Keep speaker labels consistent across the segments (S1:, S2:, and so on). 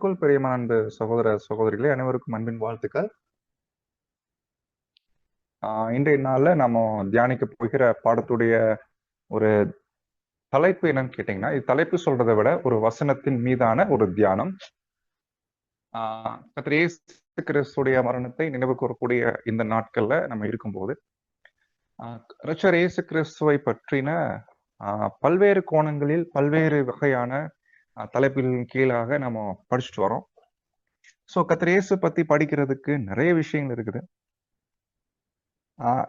S1: கிறிஸ்துக்குள் பிரியமான அன்பு சகோதர சகோதரிகளே, அனைவருக்கும் அன்பின் வாழ்த்துக்கள். இன்றைய நாள்ல நம்ம தியானிக்க போகிற பாடத்துடைய ஒரு தலைப்பு என்னன்னு கேட்டீங்கன்னா, இது தலைப்பு சொல்றதை விட ஒரு வசனத்தின் மீதான ஒரு தியானம். கர்த்தர் இயேசு கிறிஸ்துடைய மரணத்தை நினைவு கூறக்கூடிய இந்த நாட்கள்ல நம்ம இருக்கும்போது, இரட்சகர் இயேசு கிறிஸ்துவை பற்றின பல்வேறு கோணங்களில் பல்வேறு வகையான தலைப்புகளின் கீழாக நம்ம படிச்சுட்டு வரோம். ஸோ கர்த்தர் இயேசு பத்தி படிக்கிறதுக்கு நிறைய விஷயங்கள் இருக்குது.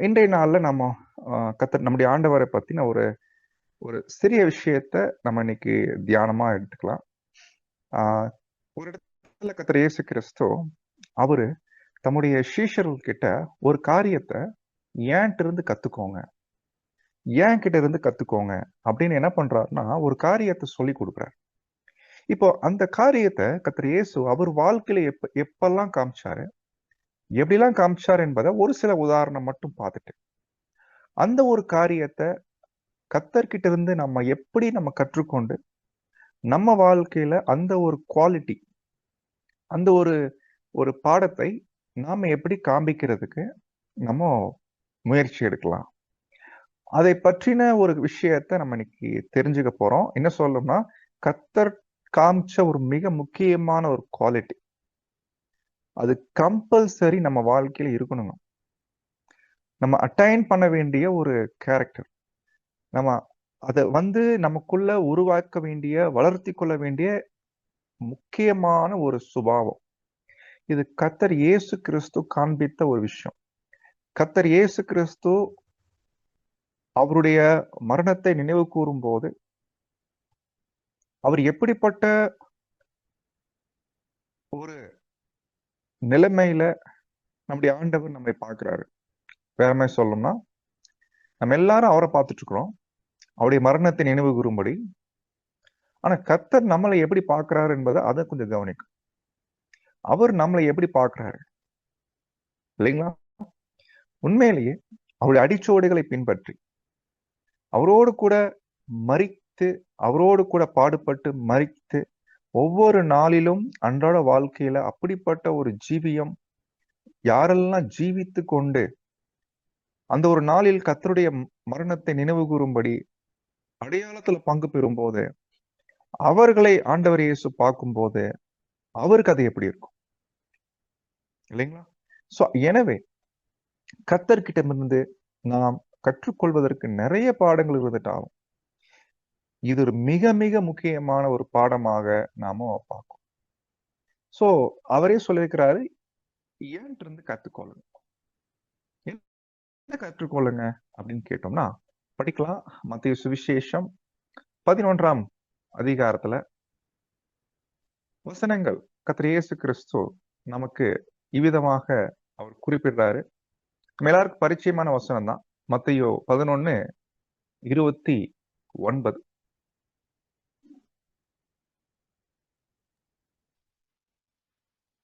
S1: இன்றைய நாள்ல நம்ம நம்முடைய ஆண்டவரை பத்தின ஒரு ஒரு சிறிய விஷயத்த நம்ம இன்னைக்கு தியானமா எடுத்துக்கலாம். ஒரு இடத்துல கர்த்தர் இயேசு கிறிஸ்து அவரு தம்முடைய சீஷர்கள் கிட்ட ஒரு காரியத்தை ஏன்ட்டு இருந்து கத்துக்கோங்க, ஏன் கிட்ட இருந்து கத்துக்கோங்க அப்படின்னு என்ன பண்றாருன்னா ஒரு காரியத்தை சொல்லி கொடுக்குறாரு. இப்போ அந்த காரியத்தை கர்த்தர் இயேசு அவர் வாழ்க்கையில எப்பெல்லாம் காமிச்சாரு, எப்படிலாம் காமிச்சார் என்பதை ஒரு சில உதாரணம் மட்டும் பார்த்துட்டு அந்த ஒரு காரியத்தை கர்த்தர்கிட்ட இருந்து நம்ம எப்படி நம்ம கற்றுக்கொண்டு நம்ம வாழ்க்கையில அந்த ஒரு குவாலிட்டி, அந்த ஒரு ஒரு பாடத்தை நாம எப்படி காண்பிக்கிறதுக்கு நம்ம முயற்சி எடுக்கலாம். அதை பற்றின ஒரு விஷயத்த நம்ம இன்னைக்கு தெரிஞ்சுக்க போறோம். என்ன சொல்லணும்னா, கர்த்தர் காமிச்ச ஒரு மிக முக்கியமான ஒரு குவாலிட்டி, அது கம்பல்சரி நம்ம வாழ்க்கையில இருக்கணுங்க. நம்ம அட்டைன் பண்ண வேண்டிய ஒரு கேரக்டர், நம்ம அதை நமக்குள்ள உருவாக்க வேண்டிய, வளர்த்தி கொள்ள வேண்டிய முக்கியமான ஒரு சுபாவம். இது கர்த்தர் இயேசு கிறிஸ்து காண்பித்த ஒரு விஷயம். கர்த்தர் இயேசு கிறிஸ்து அவருடைய மரணத்தை நினைவு கூறும் போது அவர் எப்படிப்பட்ட ஒரு நிலைமையில நம்முடைய ஆண்டவர் நம்மை பார்க்கிறாரு. வேற மாதிரி சொல்லணும்னா, நம்ம எல்லாரும் அவரை பார்த்துட்டு இருக்கிறோம், அவருடைய மரணத்தை நினைவு கூறும்படி. ஆனா கர்த்தர் நம்மளை எப்படி பார்க்கிறாரு என்பதை அதை கொஞ்சம் கவனிக்கும். அவர் நம்மளை எப்படி பார்க்கிறாரு இல்லைங்களா? உண்மையிலேயே அவருடைய அடிச்சுவடுகளை பின்பற்றி அவரோடு கூட மரித்து, அவரோடு கூட பாடுபட்டு மரித்து, ஒவ்வொரு நாளிலும் அன்றாட வாழ்க்கையில அப்படிப்பட்ட ஒரு ஜீவியம் யாரெல்லாம் ஜீவித்து கொண்டு அந்த ஒரு நாளில் கர்த்தருடைய மரணத்தை நினைவு கூறும்படி அடையாளத்துல பங்கு பெறும் போது அவர்களை ஆண்டவர் இயேசு பார்க்கும் போது அவருக்கு அது எப்படி இருக்கும் இல்லைங்களா? சோ எனவே கர்த்தர்கிட்ட இருந்து நாம் கற்றுக்கொள்வதற்கு நிறைய பாடங்கள் இருந்துட்டாலும் இது ஒரு மிக மிக முக்கியமான ஒரு பாடமாக நாம பார்க்கணும். சோ அவரே சொல்லியிருக்கிறாரு, ஏன் இருந்து கத்துக்கொள்ளுங்க. என்ன கற்றுக்கொள்ளுங்க அப்படின்னு கேட்டோம்னா, படிக்கலாம். மத்தேயு சுவிசேஷம் 11ஆம் அதிகாரத்துல வசனங்கள் கர்த்தர் இயேசு கிறிஸ்து நமக்கு இவ்விதமாக அவர் குறிப்பிடுறாரு. நம்ம எல்லாருக்கும் பரிச்சயமான வசனம் தான். மத்தேயு 11:29.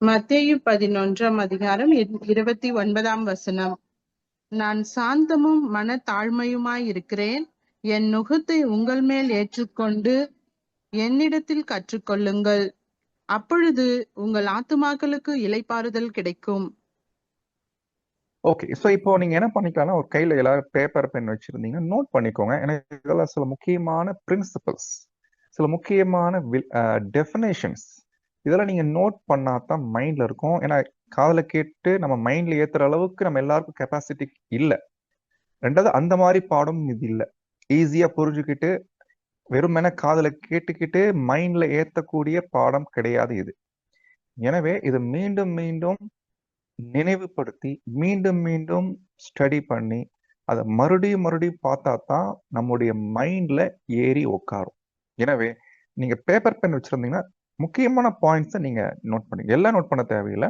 S2: மத்தேயு 11ஆம் அதிகாரம் 29ஆம் வசனம். நான் சாந்தமும் மனத்தாழ்மையுமாயிருக்கிறேன். என் நுகத்தை உங்கள் மேல் ஏற்றுக்கொண்டு என்னிடத்தில் கற்றுக்கொள்ளுங்கள், அப்பொழுது உங்கள் ஆத்துமாக்களுக்கு இளைப்பாறுதல் கிடைக்கும்.
S1: ஓகே, ஸோ இப்போ நீங்க என்ன பண்ணிக்கலாம்னா, ஒரு கையில எல்லாரும் பேப்பர் பென் வச்சிருந்தீங்கன்னா நோட் பண்ணிக்கோங்க. ஏன்னா இதெல்லாம் சில முக்கியமான பிரின்சிபல்ஸ், சில முக்கியமான டெஃபினேஷன்ஸ், இதெல்லாம் நீங்க நோட் பண்ணாதான் மைண்ட்ல இருக்கும். ஏன்னா காதுல கேட்டு நம்ம மைண்ட்ல ஏத்துற அளவுக்கு நம்ம எல்லாருக்கும் கெப்பாசிட்டி இல்லை. ரெண்டாவது, அந்த மாதிரி பாடம் இது இல்லை. ஈஸியா புரிஞ்சுக்கிட்டு வெறுமென காதுல கேட்டுக்கிட்டு மைண்ட்ல ஏத்தக்கூடிய பாடம் கிடையாது இது. எனவே இது மீண்டும் மீண்டும் நினைவுபடுத்தி மீண்டும் மீண்டும் ஸ்டடி பண்ணி அதை மறுபடியும் பார்த்தா தான் நம்முடைய மைண்ட்ல ஏறி உட்காரும். எனவே நீங்க பேப்பர் பென் வச்சிருந்தீங்கன்னா முக்கியமான பாயிண்ட்ஸை நீங்க நோட் பண்ணுங்க. எல்லாம் நோட் பண்ண தேவையில்லை.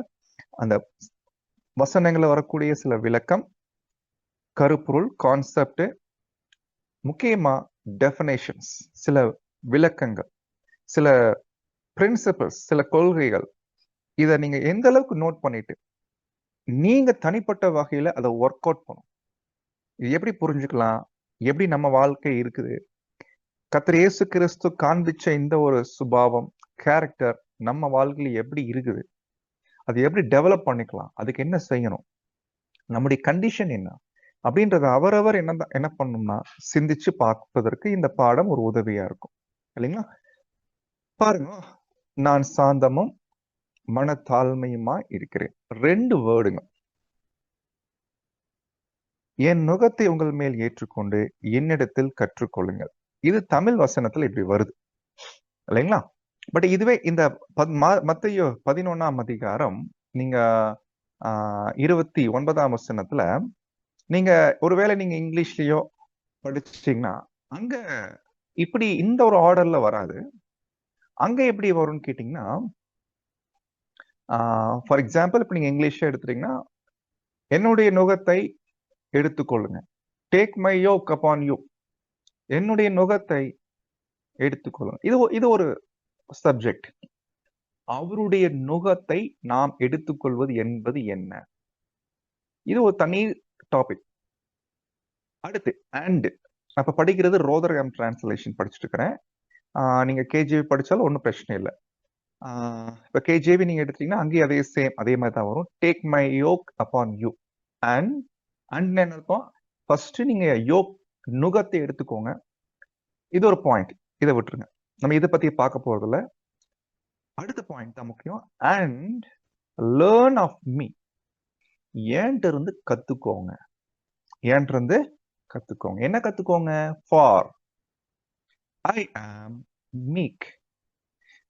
S1: அந்த வசனங்களை வரக்கூடிய சில விளக்கம், கருப்பொருள், கான்செப்ட், முக்கியமா டெஃபினேஷன்ஸ், சில விளக்கங்கள், சில பிரின்சிபல்ஸ், சில கொள்கைகள், இதை நீங்க எந்த அளவுக்கு நோட் பண்ணிட்டு நீங்க தனிப்பட்ட வகையில அதை ஒர்க் அவுட் பண்ணும். இது எப்படி புரிஞ்சுக்கலாம், எப்படி நம்ம வாழ்க்கை இருக்குது, கர்த்தர் இயேசு கிறிஸ்து காண்பிச்ச இந்த ஒரு சுபாவம், கேரக்டர் நம்ம வாழ்க்கையில எப்படி இருக்குது, அது எப்படி டெவலப் பண்ணிக்கலாம், அதுக்கு என்ன செய்யணும், நம்முடைய கண்டிஷன் என்ன அப்படின்றத அவரவர் என்ன பண்ணணும்னா சிந்திச்சு பார்ப்பதற்கு இந்த பாடம் ஒரு உதவியா இருக்கும் இல்லைங்களா? பாருங்க, நான் சாந்தமும் மனத்தாழ்மையுமா இருக்கிறேன். 2 வேர்டுங்க. என் நுகத்தை உங்கள் மேல் ஏற்றுக்கொண்டு என்னிடத்தில் கற்றுக்கொள்ளுங்கள். இது தமிழ் வசனத்துல இப்படி வருது இல்லைங்களா? பட் இதுவே இந்த மத்தேயு 11ஆம் அதிகாரம் நீங்க 29ஆம் வசனத்துல நீங்க ஒருவேளை நீங்க இங்கிலீஷ்லயோ படிச்சிட்டீங்கன்னா அங்க இப்படி இந்த ஒரு ஆர்டர்ல வராது. அங்க எப்படி வரும்னு கேட்டீங்கன்னா, ஃபார் எக்ஸாம்பிள் இப்ப நீங்க இங்கிலீஷ் எடுத்துட்டீங்கன்னா, என்னுடைய நுகத்தை எடுத்துக்கொள்ளுங்க. Take my yoke upon you. என்னுடைய நுகத்தை எடுத்துக்கொள்ளுங்க. இது ஒரு சப்ஜெக்ட். அவருடைய நுகத்தை நாம் எடுத்துக்கொள்வது என்பது என்ன? இது ஒரு தனி டாபிக். அடுத்து அண்ட் அப்ப படிக்கிறது ரோதர்ஹாம் டிரான்ஸ்லேஷன் படிச்சுட்டு இருக்கிறேன். நீங்க கேஜிவி படிச்சாலும் ஒன்றும் பிரச்சனை இல்லை. இப்ப கேஜிவி நீங்க எடுத்தீங்கன்னா அங்கேயும் அதே மாதிரி தான் வரும். Take my yoke upon you. And என்ன அர்த்தம்? ஃபர்ஸ்ட் நீங்க யோக் நுகத்தை எடுத்துக்கோங்க. இது ஒரு பாயிண்ட். இதை விட்டுருங்க, நம்ம இதை பத்தி பார்க்க போறதில்ல. அடுத்த பாயிண்ட் தான் முக்கியம். And learn of me. Ant இருந்து கத்துக்கோங்க. ஏன்ட்டு இருந்து கத்துக்கோங்க. என்ன கத்துக்கோங்க? ஃபார் ஐ ஆம் மீக்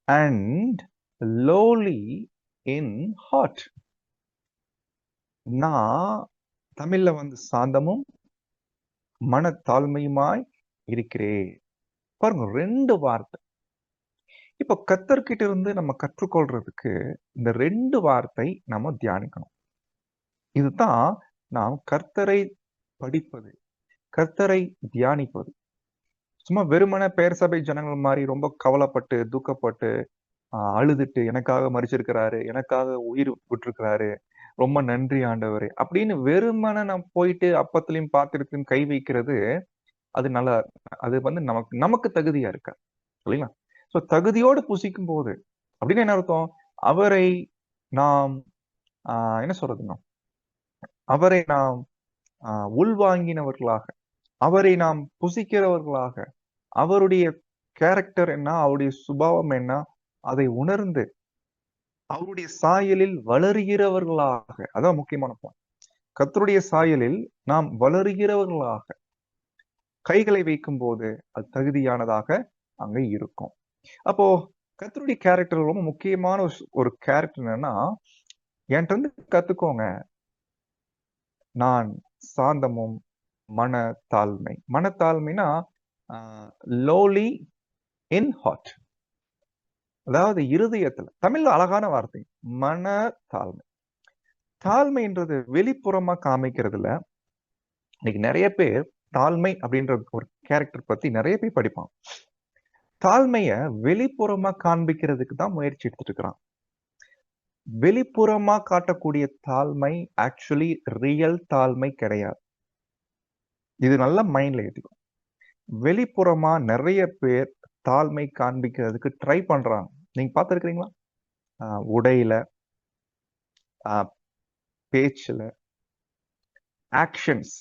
S1: அண்ட் லோலி இன் ஹார்ட். நான் தமிழ்ல வந்து சாந்தமும் மனத்தாழ்மையுமாய் இருக்கிறேன். பாருங்க, 2 வார்த்தை. இப்ப கர்த்தர்கிட்ட இருந்து நம்ம கற்றுக்கொள்றதுக்கு இந்த 2 வார்த்தை நம்ம தியானிக்கணும். இதுதான் நாம் கர்த்தரை படிப்பது, கர்த்தரை தியானிப்பது. சும்மா வெறுமன பெயர் சபை ஜனங்கள் மாதிரி ரொம்ப கவலைப்பட்டு துக்கப்பட்டு அழுதுட்டு எனக்காக மறிச்சிருக்கிறாரு, எனக்காக உயிர் விட்டுருக்கிறாரு, ரொம்ப நன்றி ஆண்டவரே அப்படின்னு வெறுமன நம்ம போயிட்டு அப்பத்திலையும் பாத்திரத்திலையும் கை வைக்கிறது அது வந்து நமக்கு தகுதியா இருக்கா இல்லைங்களா? சோ தகுதியோடு புசிக்கும் போது அப்படின்னு என்ன அர்த்தம்? அவரை நாம் என்ன சொல்றதுங்க, அவரை நாம் உள்வாங்கினவர்களாக, அவரை நாம் புசிக்கிறவர்களாக, அவருடைய கேரக்டர் என்ன, அவருடைய சுபாவம் என்ன, அதை உணர்ந்து அவருடைய சாயலில் வளருகிறவர்களாக, அதான் முக்கியமான பாயிண்ட். கர்த்தருடைய சாயலில் நாம் வளருகிறவர்களாக கைகளை வைக்கும் போது அது தகுதியானதாக அங்க இருக்கும். அப்போ கர்த்தருடைய கேரக்டர் ரொம்ப முக்கியமான ஒரு கேரக்டர் என்னன்னா, என்கிட்ட இருந்து கத்துக்கோங்க. நான் சாந்தமும் மனத்தாழ்மை. மனத்தாழ்மைனா லோலி இன் ஹார்ட், அதாவது இருதயத்துல. தமிழ்ல அழகான வார்த்தை மனத்தாழ்மை. தாழ்மைன்றது வெளிப்புறமா காமிக்கிறதுல இன்னைக்கு நிறைய பேர் தாழ்மை அப்படின்ற ஒரு கேரக்டர் பத்தி நிறைய பேர் படிப்பான். தாழ்மைய வெளிப்புறமா காண்பிக்கிறதுக்கு தான் முயற்சி எடுத்துட்டு இருக்கிறான். வெளிப்புறமா காட்டக்கூடிய தாழ்மை ஆக்சுவலி ரியல் தாழ்மை கிடையாது. இது நல்லா மைண்ட்ல ஏத்திக்கும். வெளிப்புறமா நிறைய பேர் தாழ்மை காண்பிக்கிறதுக்கு ட்ரை பண்றாங்க. நீங்க பார்த்திருக்கிறீங்களா? உடையில, பேச்சுல, ஆக்ஷன்ஸ்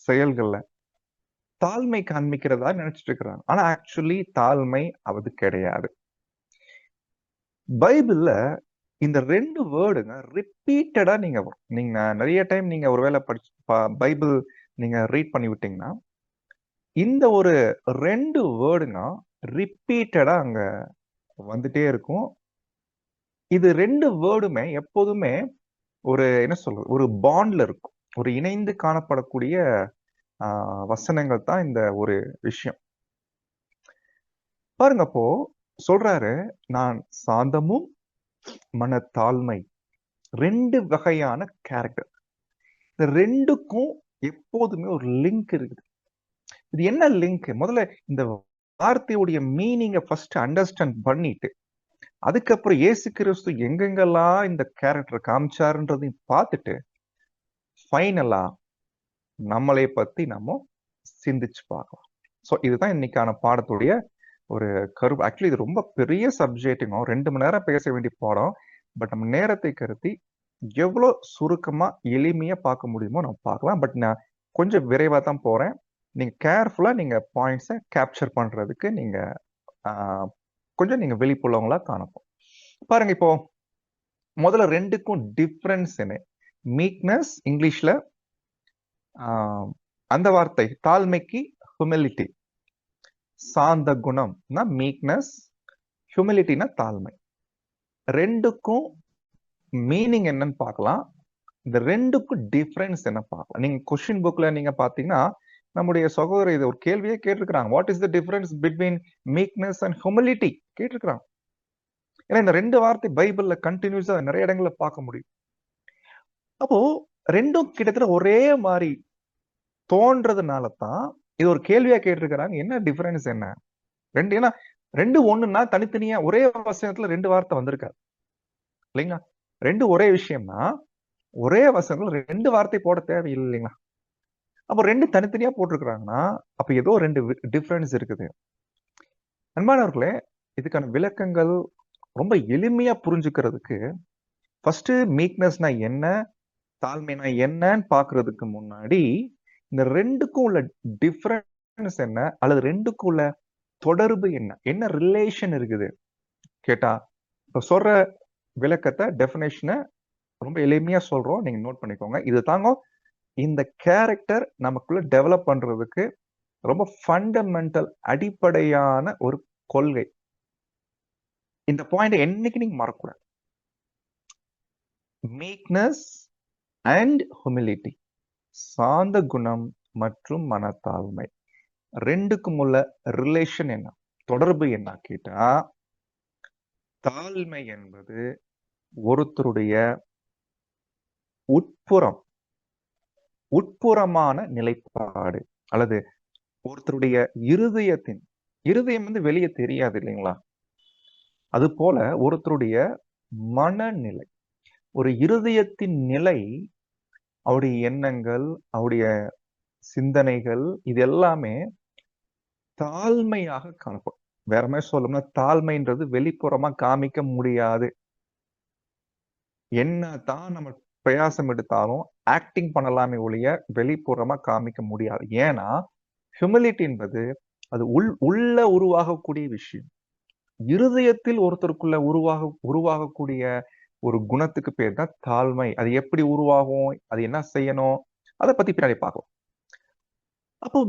S1: செயல்கள்ல தாழ்மை காண்பிக்கிறதா நினைச்சிட்டு இருக்கிறாங்க. ஆனா ஆக்சுவலி தாழ்மை அது கிடையாது. பைபிள்ல இந்த 2 வேர்டுங்க ரிப்பீட்டடா நீங்க நிறைய டைம் நீங்க ஒருவேளை பைபிள் நீங்க ரீட் பண்ணி விட்டீங்கன்னா இந்த ஒரு 2 வேர்டுங்க ரிப்பீட்டடா அங்க வந்துட்டே இருக்கும். இது 2 வேர்டுமே எப்போதுமே ஒரு என்ன சொல்றது, ஒரு பாண்ட்ல இருக்கும். ஒரு இணைந்து காணப்படக்கூடிய வசனங்கள் தான் இந்த ஒரு விஷயம். பாருங்க, அப்போ சொல்றாரு, நான் சாந்தமும் மனத்தாழ்மை. 2 வகையான கேரக்டர். இந்த 2க்கும் எப்போதுமே ஒரு லிங்க் இருக்குது. இது என்ன லிங்க்? முதல்ல இந்த வார்த்தையுடைய மீனிங்கை ஃபர்ஸ்ட் அண்டர்ஸ்டாண்ட் பண்ணிட்டு அதுக்கப்புறம் இயேசு கிறிஸ்து எங்கெங்கெல்லாம் இந்த கேரக்டர் காமிச்சாருன்றதையும் பார்த்துட்டு ஃபைனலா நம்மளை பத்தி நம்ம சிந்திச்சு பார்க்கலாம். ஸோ இதுதான் இன்னைக்கான பாடத்துடைய ஒரு ஆக்சுவலி இது ரொம்ப பெரிய சப்ஜெக்ட்டுங்க. 2 மணி நேரம் பேச வேண்டிய பாடம். பட் நம்ம நேரத்தை கருதி எவ்வளோ சுருக்கமா எளிமையா பார்க்க முடியுமோ நம்ம பார்க்கலாம். பட் நான் கொஞ்சம் விரைவா தான் போறேன். நீங்க கேர்ஃபுல்லா நீங்க பாயிண்ட்ஸை கேப்சர் பண்றதுக்கு நீங்க கொஞ்சம் நீங்க விழிப்புள்ளவங்களா காணப்போம். பாருங்க, இப்போ முதல்ல ரெண்டுக்கும் டிஃபரன்ஸ் என்ன? மீக்னஸ் இங்கிலீஷ்ல அந்த வார்த்தை தாழ்மைக்கு ஹியூமிலிட்டி, சாந்த குணம்னா மீக்னஸ், ஹியூமிலிட்டினா தாழ்மை. ரெண்டுக்கும் மீனிங் என்னன்னு பார்க்கலாம். இந்த ரெண்டுக்கும் டிஃபரன்ஸ் என்ன பார்க்கலாம். நீங்க கொஸ்டின் புக்ல நீங்க பாத்தீங்கன்னா நம்முடைய சகோதரர் இது ஒரு கேள்வியே கேட்டிருக்கிறாங்க. What is the difference between meekness and humility கேட்டிருக்கிறாங்க. ஏன்னா இந்த ரெண்டு வார்த்தை பைபிள்ல கண்டினியூஸா நிறைய இடங்கள்ல பார்க்க முடியும். அப்போ ரெண்டும் கிட்டத்தட்ட ஒரே மாதிரி தோன்றதுனால தான் இது ஒரு கேள்வியா கேட்டிருக்கிறாங்க. என்ன டிஃபரன்ஸ் என்ன? ஏன்னா ரெண்டு ஒண்ணுன்னா தனித்தனியா ஒரே வசனத்துல ரெண்டு வார்த்தை வந்திருக்காது இல்லைங்களா? ரெண்டு ஒரே விஷயம்னா ஒரே வசனத்துல ரெண்டு வார்த்தை போட தேவையில்லை இல்லைங்களா? அப்போ ரெண்டு தனித்தனியா போட்டிருக்கிறாங்கன்னா அப்ப ஏதோ ரெண்டு டிஃபரன்ஸ் இருக்குது. அன்பானவர்களே, இதுக்கான விளக்கங்கள் ரொம்ப எளிமையா புரிஞ்சுக்கிறதுக்கு ஃபர்ஸ்ட் மீக்னஸ்னா என்ன, தாழ்மைனா என்னன்னு பாக்குறதுக்கு முன்னாடி இந்த ரெண்டுக்கும் உள்ள டிஃபரன்ஸ் என்ன, அல்லது ரெண்டுக்கும் உள்ள தொடர்பு என்ன, என்ன ரிலேஷன் இருக்குது கேட்டா இப்ப சொல்ற விளக்கத்தை டெஃபினேஷனை ரொம்ப எளிமையா சொல்றோம், நீங்க நோட் பண்ணிக்கோங்க. இது தாங்க இந்த கேரக்டர் நமக்குள்ள டெவலப் பண்றதுக்கு ரொம்ப ஃபண்டமெண்டல் அடிப்படையான ஒரு கொள்கை. இந்த பாயிண்ட் என்னைக்கு நீங்க மறக்கூடாது. மீக்னஸ் அண்ட் ஹியூமிலிட்டி, சாந்த குணம் மற்றும் மனத்தாழ்மை, ரெண்டுக்கும் உள்ள ரிலேஷன் என்ன, தொடர்பு என்ன கேட்டா, தாழ்மை என்பது ஒருத்தருடைய உட்புறமான நிலைப்பாடு, அல்லது ஒருத்தருடைய இருதயம் வந்து வெளியே தெரியாது இல்லைங்களா? அது போல ஒருத்தருடைய மனநிலை, ஒரு இருதயத்தின் நிலை, அவருடைய எண்ணங்கள், அவருடைய சிந்தனைகள், இது எல்லாமே தாழ்மையாக காணப்படும். வேற மாதிரி சொல்லணும்னா தாழ்மைன்றது வெளிப்புறமா காமிக்க முடியாது. என்னதான் நம்ம பிரயாசம் எடுத்தாலும் ஆக்டிங் பண்ணலாமே ஒழிய வெளிப்புறமா காமிக்க முடியாது. ஏன்னா ஹியூமிலிட்டி என்பது அது உள்ள உருவாகக்கூடிய விஷயம். இருதயத்தில் ஒருத்தருக்குள்ள உருவாகக்கூடிய ஒரு குணத்துக்கு பேர் தான் தாழ்மை. அது எப்படி உருவாகும், அது என்ன செய்யணும், அதை பத்தி பின்னாடி பார்க்கலாம். அப்போ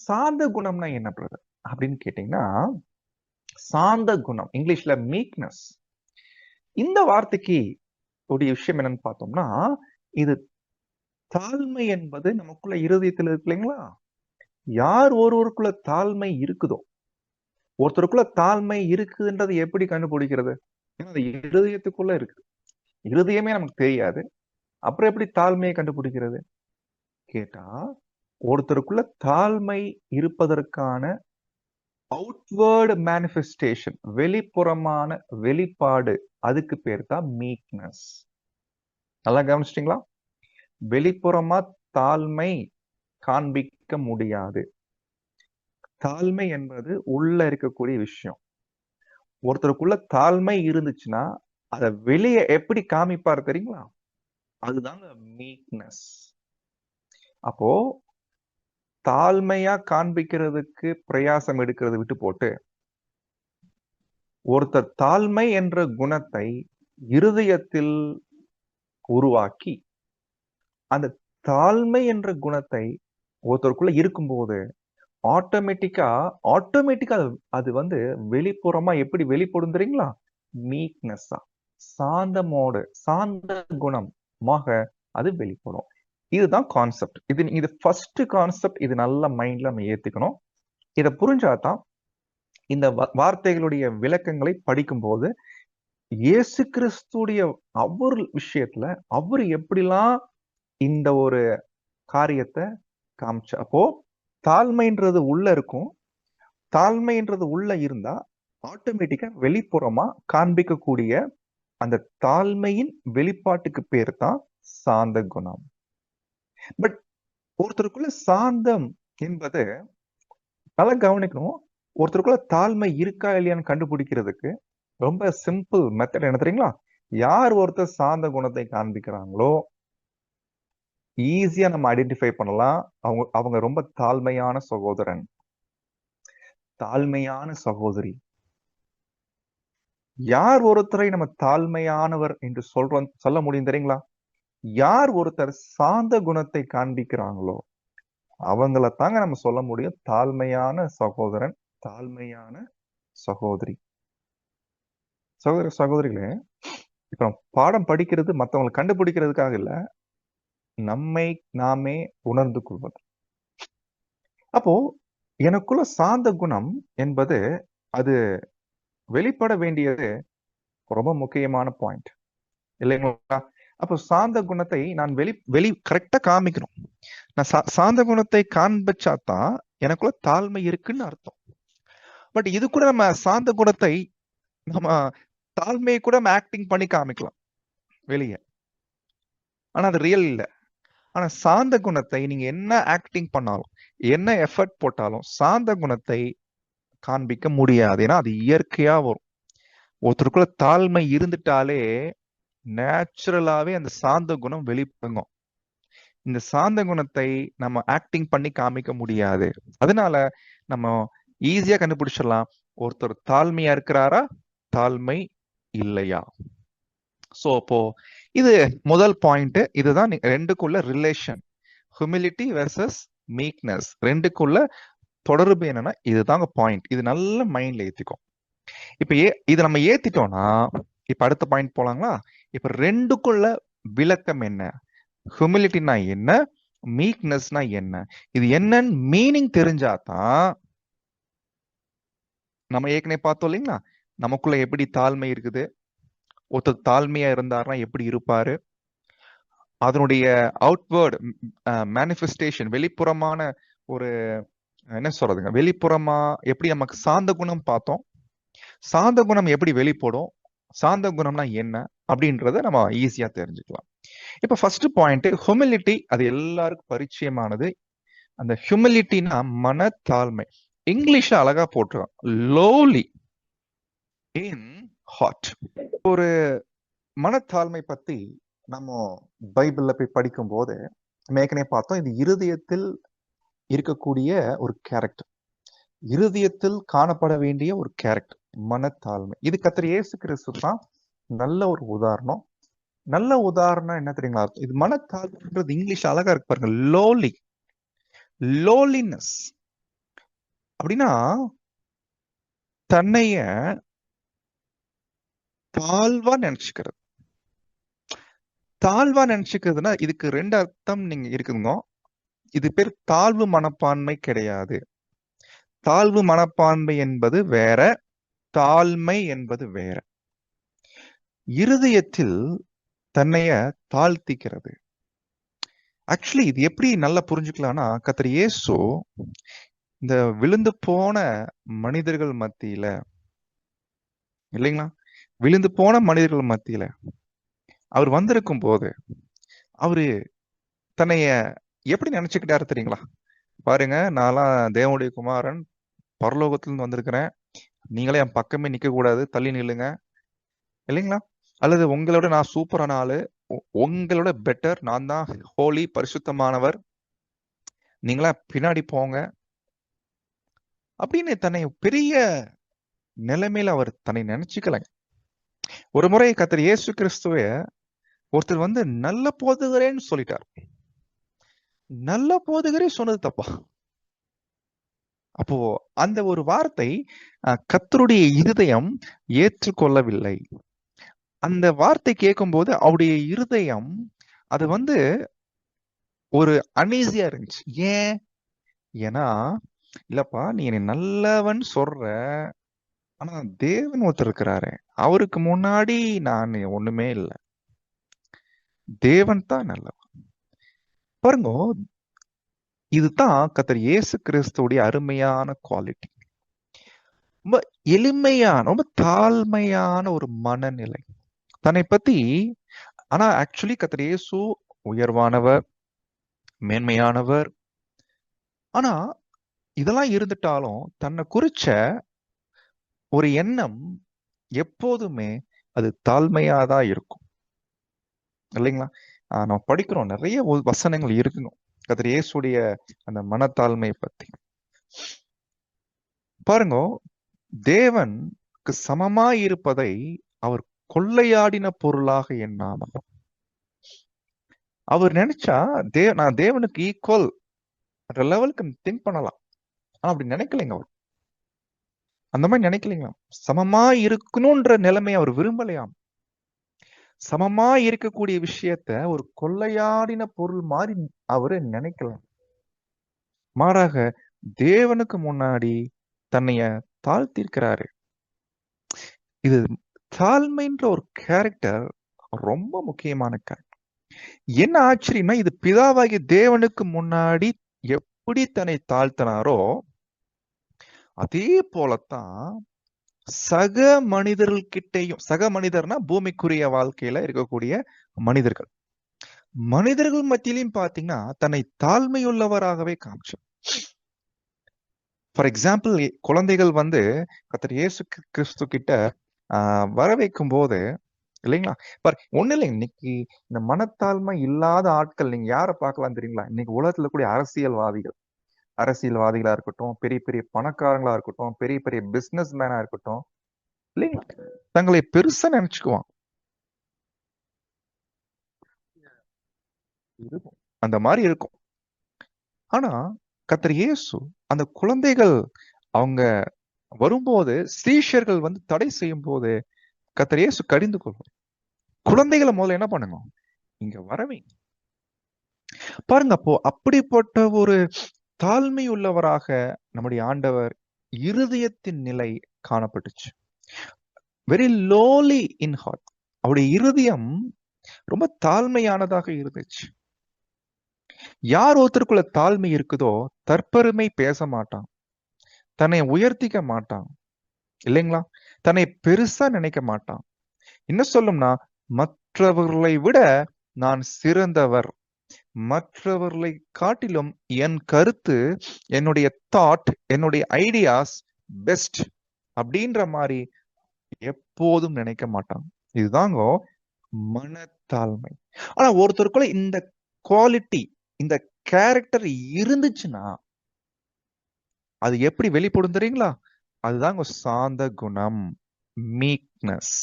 S1: சாந்த குணம்னா என்ன பிரதர் அப்படின்னு கேட்டீங்கன்னா, சாந்த குணம் இங்கிலீஷ்ல மீக்னஸ், இந்த வார்த்தைக்கு உடைய விஷயம் என்னன்னு பார்த்தோம்னா, இது தாழ்மை என்பது நமக்குள்ள இருதயத்தில் இருக்கு இல்லைங்களா? யார் ஒருவருக்குள்ள தாழ்மை இருக்குதோ, ஒருத்தருக்குள்ள தாழ்மை இருக்குதுன்றது எப்படி கண்டுபிடிக்கிறது? ஏன்னா அது இருதயத்துக்குள்ள இருக்கு, இருதயமே நமக்கு தெரியாது, அப்புறம் எப்படி தாழ்மையை கண்டுபிடிக்கிறது கேட்டா, ஒருத்தருக்குள்ள தாழ்மை இருப்பதற்கான அவுட்வேர்டு மேனிஃபெஸ்டேஷன், வெளிப்புறமான வெளிப்பாடு, அதுக்கு பேர் தான் மீக்னஸ். நல்லா கவனிச்சிட்டீங்களா? வெளிப்புறமா தாழ்மை காண்பிக்க முடியாது. தாழ்மை என்பது உள்ள இருக்கக்கூடிய விஷயம். ஒருத்தருக்குள்ள தாழ்மை இருந்துச்சுன்னா அதை வெளியே எப்படி காமிப்பார் தெரியுங்களா? அதுதாங்க மீக்னஸ். அப்போ தாழ்மையா காண்பிக்கிறதுக்கு பிரயாசம் எடுக்கிறத விட்டு போட்டு, ஒருத்தர் தாழ்மை என்ற குணத்தை இருதயத்தில் உருவாக்கி, அந்த தாழ்மை என்ற குணத்தை ஒருத்தருக்குள்ள இருக்கும்போது ஆட்டோமேட்டிக்கா அது வந்து வெளிப்புறமா எப்படி வெளிப்படும் தெரியுங்களா? மீக்னஸா, சாந்த குணமாக அது வெளிப்படும். இதுதான் கான்செப்ட். இது ஃபர்ஸ்ட் கான்செப்ட். இது நல்ல மைண்ட்ல நம்ம ஏத்துக்கணும். இதை புரிஞ்சாதான் இந்த வார்த்தைகளுடைய விளக்கங்களை படிக்கும்போது இயேசு கிறிஸ்துடைய அவர் விஷயத்துல அவர் எப்படிலாம் இந்த ஒரு காரியத்தை காமிச்சா, அப்போ தாழ்மைன்றது உள்ள இருக்கும், தாழ்மைன்றது உள்ள இருந்தா ஆட்டோமேட்டிக்கா வெளிப்புறமா காண்பிக்கக்கூடிய அந்த தாழ்மையின் வெளிப்பாட்டுக்கு பேர் தான் சாந்த குணம். பட் ஒருத்தருக்குள்ள சாந்தம் என்பது நல்லா கவனிக்கணும், ஒருத்தருக்குள்ள தாழ்மை இருக்கா இல்லையான்னு கண்டுபிடிக்கிறதுக்கு ரொம்ப சிம்பிள் மெத்தட் என்ன தெரியுங்களா? யார் ஒருத்தர் சாந்த குணத்தை காண்பிக்கிறாங்களோ ஈஸியா நம்ம ஐடென்டிஃபை பண்ணலாம். அவங்க அவங்க ரொம்ப தாழ்மையான சகோதரன், தாழ்மையான சகோதரி. யார் ஒருத்தரை நம்ம தாழ்மையானவர் என்று சொல்ல முடியும் தெரியுங்களா? யார் ஒருத்தர் சாந்த குணத்தை காண்பிக்கிறாங்களோ அவங்கள தாங்க நம்ம சொல்ல முடியும் தாழ்மையான சகோதரன், தாழ்மையான சகோதரி. சகோதர சகோதரிகளே, இப்ப பாடம் படிக்கிறது மத்தவங்களை கண்டுபிடிக்கிறதுக்காக இல்ல, நம்மை நாமே உணர்ந்து கொள்வது. அப்போ எனக்குள்ள சாந்த குணம் என்பது அது வெளிப்பட வேண்டியது ரொம்ப முக்கியமான பாயிண்ட் இல்லைங்களா? அப்போ சாந்த குணத்தை நான் வெளி கரெக்டா காமிக்கணும். நான் சாந்த குணத்தை காண்பிச்சாதான் எனக்குள்ள தாழ்மை இருக்குன்னு அர்த்தம். பட் இது கூட நம்ம சாந்த குணத்தை நம்ம தாழ்மையை கூட நம்ம ஆக்டிங் பண்ணி காமிக்கலாம் வெளியே, ஆனா அது ரியல் இல்லை. ஆனா சாந்த குணத்தை நீங்க என்ன ஆக்டிங் பண்ணாலும், என்ன எஃபர்ட் போட்டாலும் சாந்த குணத்தை காண்பிக்க முடியாது. ஏன்னா அது இயற்கையா வரும். ஒருத்தருக்குள்ள தாழ்மை இருந்துட்டாலே நேச்சுரலாவே அந்த சாந்த குணம் வெளிப்படுங்க. இந்த சாந்த குணத்தை நம்ம ஆக்டிங் பண்ணி காமிக்க முடியாது. அதனால நம்ம ஈஸியா கண்டுபிடிச்சிடலாம், ஒருத்தர் தாழ்மையா இருக்கிறாரா, தாழ்மை இல்லையா. சோ அப்போ இது முதல் பாயிண்ட். இதுதான் ரெண்டுக்குள்ள ரிலேஷன், ஹியூமிலிட்டி வெர்சஸ் மீக்னஸ். ரெண்டுக்குள்ள தொடர்பு என்னன்னா இதுதாங்க பாயிண்ட். இது நல்ல மைண்ட்ல ஏத்திக்கும். இப்ப இது நம்ம ஏத்திட்டோம்னா இப்ப அடுத்த பாயிண்ட் போலாங்களா? இப்ப ரெண்டுக்குள்ள விளக்கம் என்ன, ஹியூமிலிட்டினா என்ன, மீக்னஸ்னா என்ன, இது என்னன்னு மீனிங் தெரிஞ்சாதான் நம்ம ஏற்கனவே பார்த்தோம் இல்லைங்களா, நமக்குள்ள எப்படி தாழ்மை இருக்குது, ஒருத்தர் தாழ்மையா இருந்தாருன்னா எப்படி இருப்பாரு, அதனுடைய அவுட்வேர்டு மேனிஃபெஸ்டேஷன், வெளிப்புறமான ஒரு என்ன சொல்றதுங்க, வெளிப்புறமா எப்படி நமக்கு சாந்த குணம் பார்த்தோம், சாந்த குணம் எப்படி வெளிப்படும், சாந்த குணம்னா என்ன அப்படின்றத நம்ம ஈஸியா தெரிஞ்சுக்கலாம். இப்ப ஃபர்ஸ்ட் பாயிண்ட் ஹியூமிலிட்டி. அது எல்லாருக்கும் பரிச்சயமானது. அந்த ஹியூமிலிட்டினா மனத்தாழ்மை. இங்கிலீஷ்ல அழகா போட்டுருக்கோம், லோலி இன் ஹார்ட். ஒரு மனத்தாழ்மை பத்தி நம்ம பைபிள்ல போய் படிக்கும் போது ஏற்கனவே பார்த்தோம், இது இருதயத்தில் இருக்கக்கூடிய ஒரு கேரக்டர், இருதயத்தில் காணப்பட வேண்டிய ஒரு கேரக்டர் மனத்தாழ்மை. இது கர்த்தர் இயேசு கிறிஸ்து தான் நல்ல ஒரு உதாரணம். நல்ல உதாரணம் என்ன தெரியுங்களா? இது மனத்தாழ்மைன்றது இங்கிலீஷ் அழகா இருக்கு பாருங்க, லோலி, லோலினஸ். அப்படின்னா தன்னைய தாழ்வா நினைச்சுக்கிறது. தாழ்வா நினைச்சுக்கிறதுனா இதுக்கு ரெண்டு அர்த்தம் நீங்க இருக்குங்க. இது பேர் தாழ்வு மனப்பான்மை கிடையாது. தாழ்வு மனப்பான்மை என்பது வேற, தாழ்மை என்பது வேற. இருதயத்தில் தன்னைய தாழ்த்திக்கிறது. ஆக்சுவலி இது எப்படி நல்லா புரிஞ்சுக்கலாம்னா, கர்த்தர் இயேசு இந்த விழுந்து போன மனிதர்கள் மத்தியில இல்லைங்களா, விழுந்து போன மனிதர்கள் மத்தியில அவர் வந்திருக்கும் போது அவரு தன்னைய எப்படி நினைச்சுக்கிட்டாரு தெரியுங்களா? பாருங்க, நான்லாம் தேவனுடைய குமாரன், பரலோகத்திலிருந்து வந்திருக்கிறேன், நீங்களே என் பக்கமே நிக்க கூடாது, தள்ளி நில்லுங்க இல்லைங்களா? அல்லது உங்களோட நான் சூப்பரான ஆளு, உங்களோட பெட்டர், நான் தான் ஹோலி, பரிசுத்தமானவர், நீங்களா பின்னாடி போங்க அப்படின்னு தன்னை பெரிய நிலைமையில அவர் தன்னை நினைச்சுக்கலங்க. ஒரு முறை கர்த்தர் இயேசு கிறிஸ்துவ ஒருத்தர் வந்து நல்ல போதகரேன்னு சொல்லிட்டார். நல்ல போதகரே சொன்னது தப்பா? அப்போ அந்த ஒரு வார்த்தை கர்த்தருடைய இருதயம் ஏற்றுக்கொள்ளவில்லை. அந்த வார்த்தை கேட்கும்போது அவருடைய இருதயம் அது வந்து ஒரு அன்ஈசியா இருந்துச்சு. ஏன்? ஏன்னா இல்லப்பா, நீ என்னை நல்லவன் சொல்ற, ஆனா தேவன் ஒருத்தர் இருக்கிறாரு, அவருக்கு முன்னாடி நான் ஒண்ணுமே இல்லை, தேவன் தான் நல்லவன். பாருங்க, இதுதான் கர்த்தர் இயேசு கிறிஸ்துவுடைய அருமையான குவாலிட்டி. ரொம்ப எளிமையான, ரொம்ப தாழ்மையான ஒரு மனநிலை தன்னை பத்தி. ஆனா ஆக்சுவலி கர்த்தர் இயேசு உயர்வானவர், மேன்மையானவர். ஆனா இதெல்லாம் இருந்துட்டாலும் தன்னை குறிச்ச ஒரு எண்ணம் எப்போதுமே அது தாழ்மையாதான் இருக்கும் இல்லைங்களா? நம்ம படிக்கிறோம், நிறைய வசனங்கள் இருக்குங்க கர்த்தர் இயேசுடைய அந்த மனத்தாழ்மை பத்தி. பாருங்க, தேவனுக்கு சமமாய் இருப்பதை அவர் கொள்ளையாடின பொருளாக எண்ணாமல், அவர் நினைச்சா நான் தேவனுக்கு ஈக்குவல் லெவலுக்கு திங்க் பண்ணலாம். ஆனா அப்படி நினைக்கலைங்க அவர். அந்த மாதிரி நினைக்கலைங்களாம். சமமா இருக்கணும்ன்ற நிலைமையை அவர் விரும்பலையாம். சமமா இருக்கக்கூடிய விஷயத்த ஒரு கொள்ளையாடின பொருள் மாதிரி அவரு நினைக்கலாம். மாறாக தேவனுக்கு முன்னாடி தன்னைய தாழ்த்திருக்கிறாரு. இது தாழ்மைன்ற ஒரு கேரக்டர் ரொம்ப முக்கியமான கேரக்டர். என்ன ஆச்சரியம்னா, இது பிதாவாகிய தேவனுக்கு முன்னாடி எப்படி தன்னை தாழ்த்தினாரோ அதே போலத்தான் சக மனிதர்கள்கிட்டையும், சக மனிதர்னா பூமிக்குரிய வாழ்க்கையில இருக்கக்கூடிய மனிதர்கள் மத்தியிலையும் பாத்தீங்கன்னா தன்னை தாழ்மையுள்ளவராகவே காமிச்சார். ஃபார் எக்ஸாம்பிள், குழந்தைகள் கர்த்தர் இயேசு கிறிஸ்து கிட்ட வர வைக்கும் போது இல்லைங்களா, ஒண்ணு இல்லைங்க, இன்னைக்கு இந்த மனத்தாழ்மை இல்லாத ஆட்கள் நீங்க யாரை பார்க்கலாம் தெரியுங்களா? இன்னைக்கு உலகத்துல கூடிய அரசியல்வாதிகளா இருக்கட்டும், பெரிய பெரிய பணக்காரங்களா இருக்கட்டும், பெரிய பெரிய பிசினஸ் மேனா இருக்கட்டும், இல்லைங்களா, தங்களை பெருசா நினைச்சுக்குவான். அந்த மாதிரி இருக்கும். ஆனா கர்த்தர் இயேசு அந்த குழந்தைகள் அவங்க வரும்போது, சீஷர்கள் தடை செய்யும் போது கர்த்தர் இயேசு கடிந்து கொள்வார். குழந்தைகளை முதல்ல என்ன பண்ணுங்க, இங்க வரவீங்க பாருங்க. அப்போ அப்படிப்பட்ட ஒரு தாழ்மை உள்ளவராக நம்முடைய ஆண்டவர் இருதயத்தின் நிலை காணப்பட்டுச்சு. வெரி லோலி இன் ஹார்ட். அவருடைய இருதயம் ரொம்ப தாழ்மையானதாக இருந்துச்சு. யார் ஒருத்தருக்குள்ள தாழ்மை இருக்குதோ தற்பெருமை பேச மாட்டான், தன்னை உயர்த்திக்க மாட்டான் இல்லைங்களா, தன்னை பெருசா நினைக்க மாட்டான். என்ன சொல்லும்னா, மற்றவர்களை விட நான் சிறந்தவர், மற்றவர்களை காட்டிலும் என் கருத்து, என்னுடைய தாட், என்னுடைய ஐடியாஸ் பெஸ்ட் அப்படின்ற மாதிரி எப்போதும் நினைக்க மாட்டாங்க. இதுதாங்க மனத்தாழ்மை. ஆனா ஒருத்தருக்குள்ள இந்த குவாலிட்டி, இந்த கேரக்டர் இருந்துச்சுன்னா அது எப்படி வெளிப்படும் தெரியுங்களா? அதுதாங்க சாந்த குணம், மீக்னஸ்.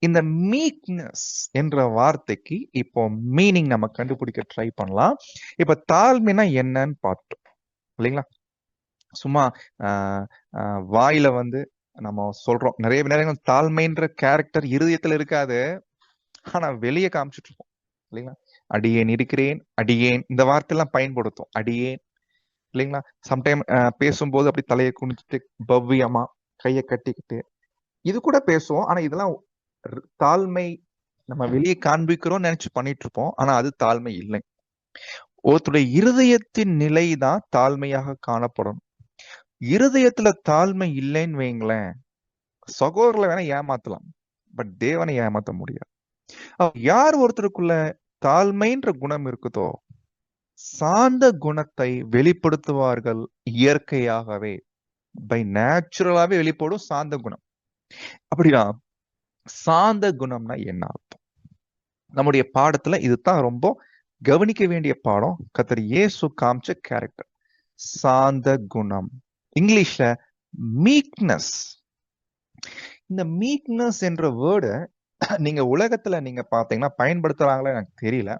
S1: இந்த மீக்னஸ் என்ற வார்த்தைக்கு இப்போ மீனிங் நம்ம கண்டுபிடிக்க ட்ரை பண்ணலாம். இப்ப தாழ்மைனா என்னன்னு பார்த்தோம் இல்லைங்களா? சும்மா வாயில நம்ம சொல்றோம். நிறைய நேரங்கள் தாழ்மைன்ற கேரக்டர் இருதயத்துல இருக்காது, ஆனா வெளியே காமிச்சிட்டு இருப்போம் இல்லைங்களா? அடியேன் இருக்கிறேன், அடியேன், இந்த வார்த்தை எல்லாம் பயன்படுத்தும். அடியேன் இல்லைங்களா? சம்டைம் பேசும்போது அப்படி தலையை குனிச்சிட்டு பவ்யமா கையை கட்டிக்கிட்டு இது கூட பேசுவோம். ஆனா இதெல்லாம் தாழ்மை நம்ம வெளியே காண்பிக்கிறோம் நினைச்சு பண்ணிட்டு இருப்போம். ஆனா அது தாழ்மை இல்லை. ஒருத்தருடைய இருதயத்தின் நிலை தான் தாழ்மையாக காணப்படும். இருதயத்துல தாழ்மை இல்லைன்னு வைங்களேன், சகோதரர்களை வேணா ஏமாத்தலாம், பட் தேவனை ஏமாத்த முடியாது. யார் ஒருத்தருக்குள்ள தாழ்மைன்ற குணம் இருக்குதோ சாந்த குணத்தை வெளிப்படுத்துவார்கள் இயற்கையாகவே. பை நேச்சுரலாவே வெளிப்படும் சாந்த குணம். அப்படின்னா சாந்த குணம்னா என்ன அர்த்தம்? நம்முடைய பாடத்துல இதுதான் ரொம்ப கவனிக்க வேண்டிய பாடம். கர்த்தர் இயேசு காமிச்ச கேரக்டர் சாந்த குணம், இங்கிலீஷ்ல மீக்னஸ். இந்த மீக்னஸ் என்ற வேர்டு நீங்க உலகத்துல நீங்க பாத்தீங்கன்னா பயன்படுத்துறாங்களா எனக்கு தெரியல,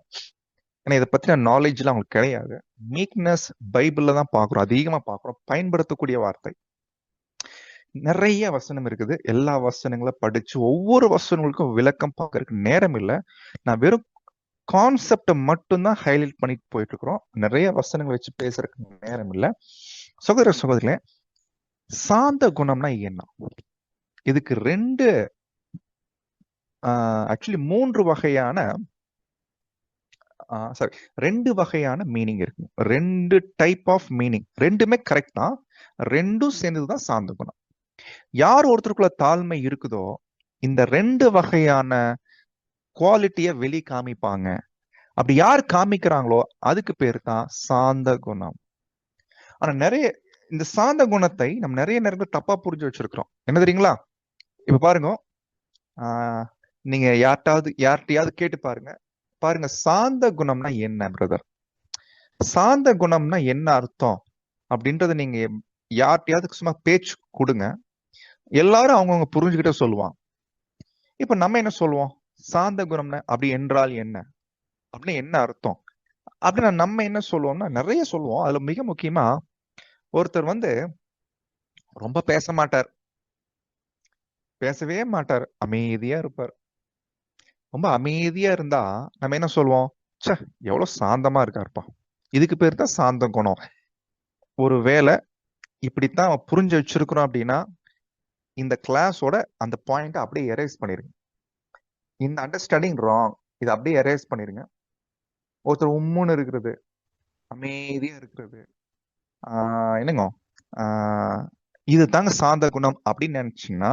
S1: ஏன்னா இதை பத்தின நாலேஜ் எல்லாம் அவங்களுக்கு கிடையாது. மீக்னஸ் பைபிள்ல தான் பாக்குறோம், அதிகமா பாக்குறோம் பயன்படுத்தக்கூடிய வார்த்தை. நிறைய வசனம் இருக்குது, எல்லா வசனங்களும் படிச்சு ஒவ்வொரு வசனங்களுக்கும் விளக்கம் பார்க்கறதுக்கு நேரம் இல்லை. நான் வெறும் கான்செப்டை மட்டும்தான் ஹைலைட் பண்ணிட்டு போயிட்டு இருக்கிறோம். நிறைய வசனங்கள் வச்சு பேசுறதுக்கு நேரம் இல்லை. சகோதர சகோதரிகளே, சாந்த குணம்னா என்ன? இதுக்கு மூன்று வகையான ரெண்டு வகையான மீனிங் இருக்கு. ரெண்டு டைப் ஆஃப் மீனிங், ரெண்டுமே கரெக்ட் தான், ரெண்டும் சேர்ந்ததுதான் சாந்த குணம். யார் ஒருத்தருக்குள்ள தாழ்மை இருக்குதோ இந்த ரெண்டு வகையான குவாலிட்டிய வெளி காமிப்பாங்க. அப்படி யார் காமிக்கிறாங்களோ அதுக்கு பேர் தான் சாந்த குணம். ஆனா நிறைய இந்த சாந்த குணத்தை நம்ம நிறைய நேரங்கள் தப்பா புரிஞ்சு வச்சிருக்கிறோம். என்ன தெரியுங்களா? இப்ப பாருங்க, ஆஹ் நீங்க யார்கிட்டயாவது கேட்டு பாருங்க. பாருங்க, சாந்த குணம்னா என்ன பிரதர்? சாந்த குணம்னா என்ன அர்த்தம் அப்படின்றத நீங்க யார்கிட்டயாவது சும்மா பேச்சு கொடுங்க. எல்லாரும் அவங்கவுங்க புரிஞ்சுக்கிட்ட சொல்லுவாங்க. இப்ப நம்ம என்ன சொல்லுவோம்? சாந்த குணம்னா அப்படி என்றால் என்ன, அப்படின்னு என்ன அர்த்தம் அப்படின்னா நம்ம என்ன சொல்லுவோம்னா நிறைய சொல்லுவோம். அதுல மிக முக்கியமா ஒருத்தர் ரொம்ப பேசவே மாட்டார், அமைதியா இருப்பார். ரொம்ப அமைதியா இருந்தா நம்ம என்ன சொல்லுவோம்? ச்சே, எவ்வளவு சாந்தமா இருக்காருப்பா, இதுக்கு பேர் தான் சாந்த குணம். ஒரு வேளை இப்படித்தான் அவன் புரிஞ்சு வச்சிருக்கிறோம் அப்படின்னா இந்த கிளாஸோட அந்த பாயிண்ட் அப்படியே எரேஸ் பண்ணிருங்க. இந்த அண்டர்ஸ்டாண்டிங் ராங், இதை அப்படியே எரேஸ் பண்ணிருங்க. ஒருத்தர் உம்முன்னு இருக்கிறது, அமைதியா இருக்கிறது, என்னங்க இது தாங்க சாந்த குணம் அப்படின்னு நினைச்சீங்கன்னா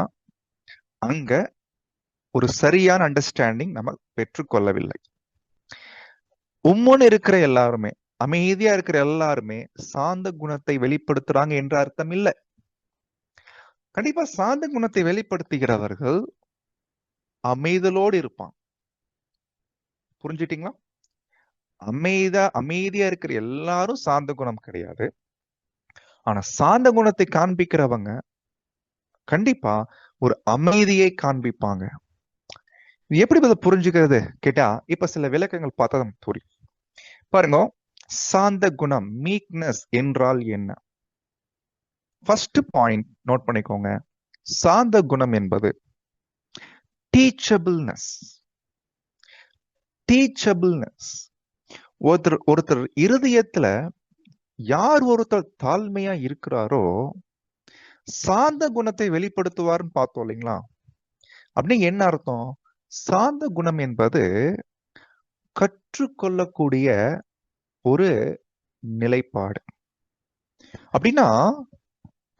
S1: அங்க ஒரு சரியான அண்டர்ஸ்டாண்டிங் நம்ம பெற்றுக்கொள்ளவில்லை. உம்முன்னு இருக்கிற எல்லாருமே, அமைதியா இருக்கிற எல்லாருமே சாந்த குணத்தை வெளிப்படுத்துறாங்க என்ற அர்த்தம் இல்லை. கண்டிப்பா சாந்த குணத்தை வெளிப்படுத்துகிறவர்கள் அமைதலோடு இருப்பான். புரிஞ்சுட்டீங்களா? அமைதியா இருக்கிற எல்லாரும் சாந்த குணம் கிடையாது. ஆனா சாந்த குணத்தை காண்பிக்கிறவங்க கண்டிப்பா ஒரு அமைதியை காண்பிப்பாங்க. இது எப்படி இதை புரிஞ்சுக்கிறது கேட்டா இப்ப சில விளக்கங்கள் பார்த்தா நமக்கு புரியும். பாருங்க, சாந்த குணம் மீக்னஸ் என்றால் என்ன? ஃபர்ஸ்ட் பாயிண்ட் நோட் பண்ணிக்கோங்க. சாந்த குணம் என்பது டீச்சபிள்னஸ். ஒருத்தர் இருதயத்துல யார் ஒருத்தர் தாழ்மையா இருக்கிறாரோ சாந்த குணத்தை வெளிப்படுத்துவார்னு பார்த்தோம் இல்லைங்களா? அப்படின்னு என்ன அர்த்தம்? சாந்த குணம் என்பது கற்றுக்கொள்ளக்கூடிய ஒரு நிலைப்பாடு. அப்படின்னா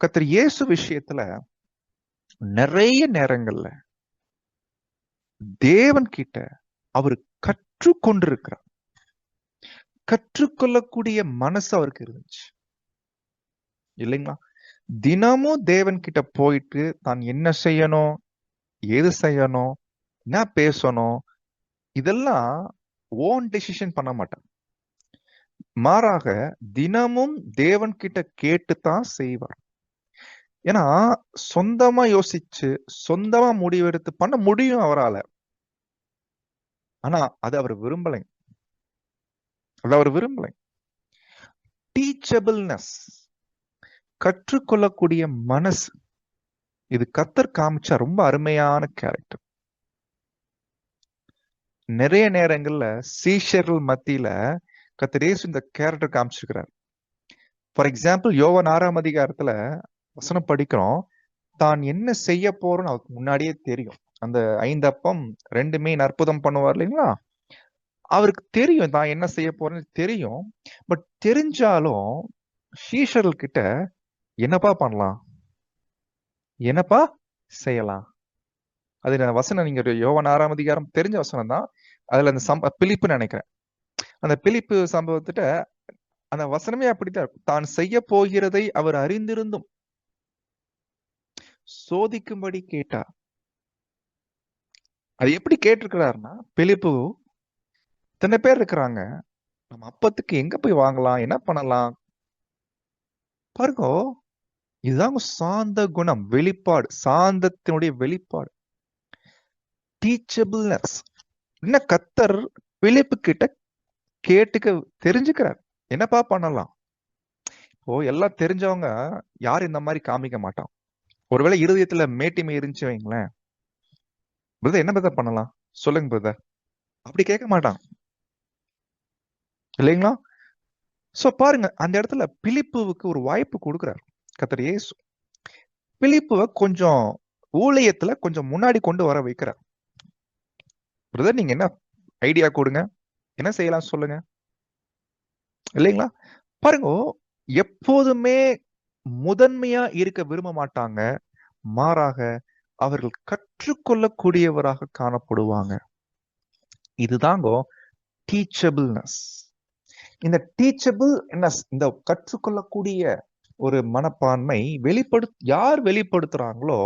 S1: கர்த்தர் இயேசு விஷயத்துல நிறைய நேரங்கள்ல தேவன் கிட்ட அவர் கற்றுக்கொண்டிருக்கிறார். கற்றுக்கொள்ளக்கூடிய மனசு அவருக்கு இருந்துச்சு இல்லைங்களா? தினமும் தேவன் கிட்ட போயிட்டு தான் என்ன செய்யணும், ஏது செய்யணும், என்ன பேசணும், இதெல்லாம் ஓன் டெசிஷன் பண்ண மாட்டார். மாறாக தினமும் தேவன் கிட்ட கேட்டுத்தான் செய்வார். ஏன்னா சொந்தமா யோசிச்சு சொந்தமா முடிவெடுத்து பண்ண முடியும் அவரால. ஆனா அது அவர் விரும்பலை. டீச்சபிள்னஸ், கற்றுக்கொள்ளக்கூடிய மனசு, இது கர்த்தர் காமிச்ச ரொம்ப அருமையான கேரக்டர். நிறைய நேரங்கள்ல சீஷர்கள் மத்தியில கர்த்தர் இயேசு இந்த கேரக்டர் காமிச்சிருக்கிறார். ஃபார் எக்ஸாம்பிள் யோவான் 6ஆம் அதிகாரத்துல வசனம் படிக்கிறோம். தான் என்ன செய்ய போறோம்னு அவருக்கு முன்னாடியே தெரியும். அந்த 5 அப்பம் 2 மீன் அற்புதம் பண்ணுவார் இல்லைங்களா? அவருக்கு தெரியும் தான் என்ன செய்ய போறேன்னு தெரியும். பட் தெரிஞ்சாலும் சீஷர்கள் கிட்ட என்னப்பா பண்ணலாம், என்னப்பா செய்யலாம், அது வசனம் நீங்க யோவான் 6ஆம் அதிகாரம் தெரிஞ்ச வசனம் தான். அதுல அந்த பிலிப்பு நினைக்கிறேன், அந்த பிலிப்பு சம்பவத்திட்ட அந்த வசனமே அப்படித்தான் இருக்கும். தான் செய்ய போகிறதை அவர் அறிந்திருந்தும் சோதிக்கும்படி கேட்டார். அது எப்படி கேட்டிருக்கிறாருன்னா, பிலிப்பு இத்தனை பேர் இருக்கிறாங்க, நம்ம அப்பத்துக்கு எங்க போய் வாங்கலாம், என்ன பண்ணலாம்? பாருங்க, இதுதாங்க சாந்த குணம், வெளிப்பாடு, சாந்தத்தினுடைய வெளிப்பாடு, டீச்சபிள்னஸ். என்ன கர்த்தர் பிலிப்பு கிட்ட கேட்டுக்க தெரிஞ்சுக்கிறார், என்னப்பா பண்ணலாம். இப்போ எல்லாம் தெரிஞ்சவங்க யாரும் இந்த மாதிரி காமிக்க மாட்டான். ஒருவேளை இருதயத்துல மேட்டிமை இருந்துச்சு வைங்களேன், பிரதர் என்ன பிரதர் பண்ணலாம் சொல்லுங்க பிரதர், அப்படி கேட்க மாட்டான் இல்லைங்களா? சோ பாருங்க, அந்த இடத்துல பிலிப்புவுக்கு ஒரு வாய்ப்பு கொடுக்கிறார் கர்த்தர் இயேசு. பிலிப்புவை கொஞ்சம் ஊழியத்துல கொஞ்சம் முன்னாடி கொண்டு வர வைக்கிறார். பிரதர் நீங்க என்ன ஐடியா கொடுங்க, என்ன செய்யலாம் சொல்லுங்க இல்லைங்களா? பாருங்க, எப்போதுமே முதன்மையா இருக்க விரும்ப மாட்டாங்க, மாறாக அவர்கள் கற்றுக்கொள்ளக்கூடியவராக காணப்படுவாங்க. இதுதாங்க டீச்சபிள்னஸ். இந்த டீச்சபிள் என்ன, இந்த கற்றுக்கொள்ளக்கூடிய ஒரு மனப்பான்மை யார் வெளிப்படுத்துறாங்களோ,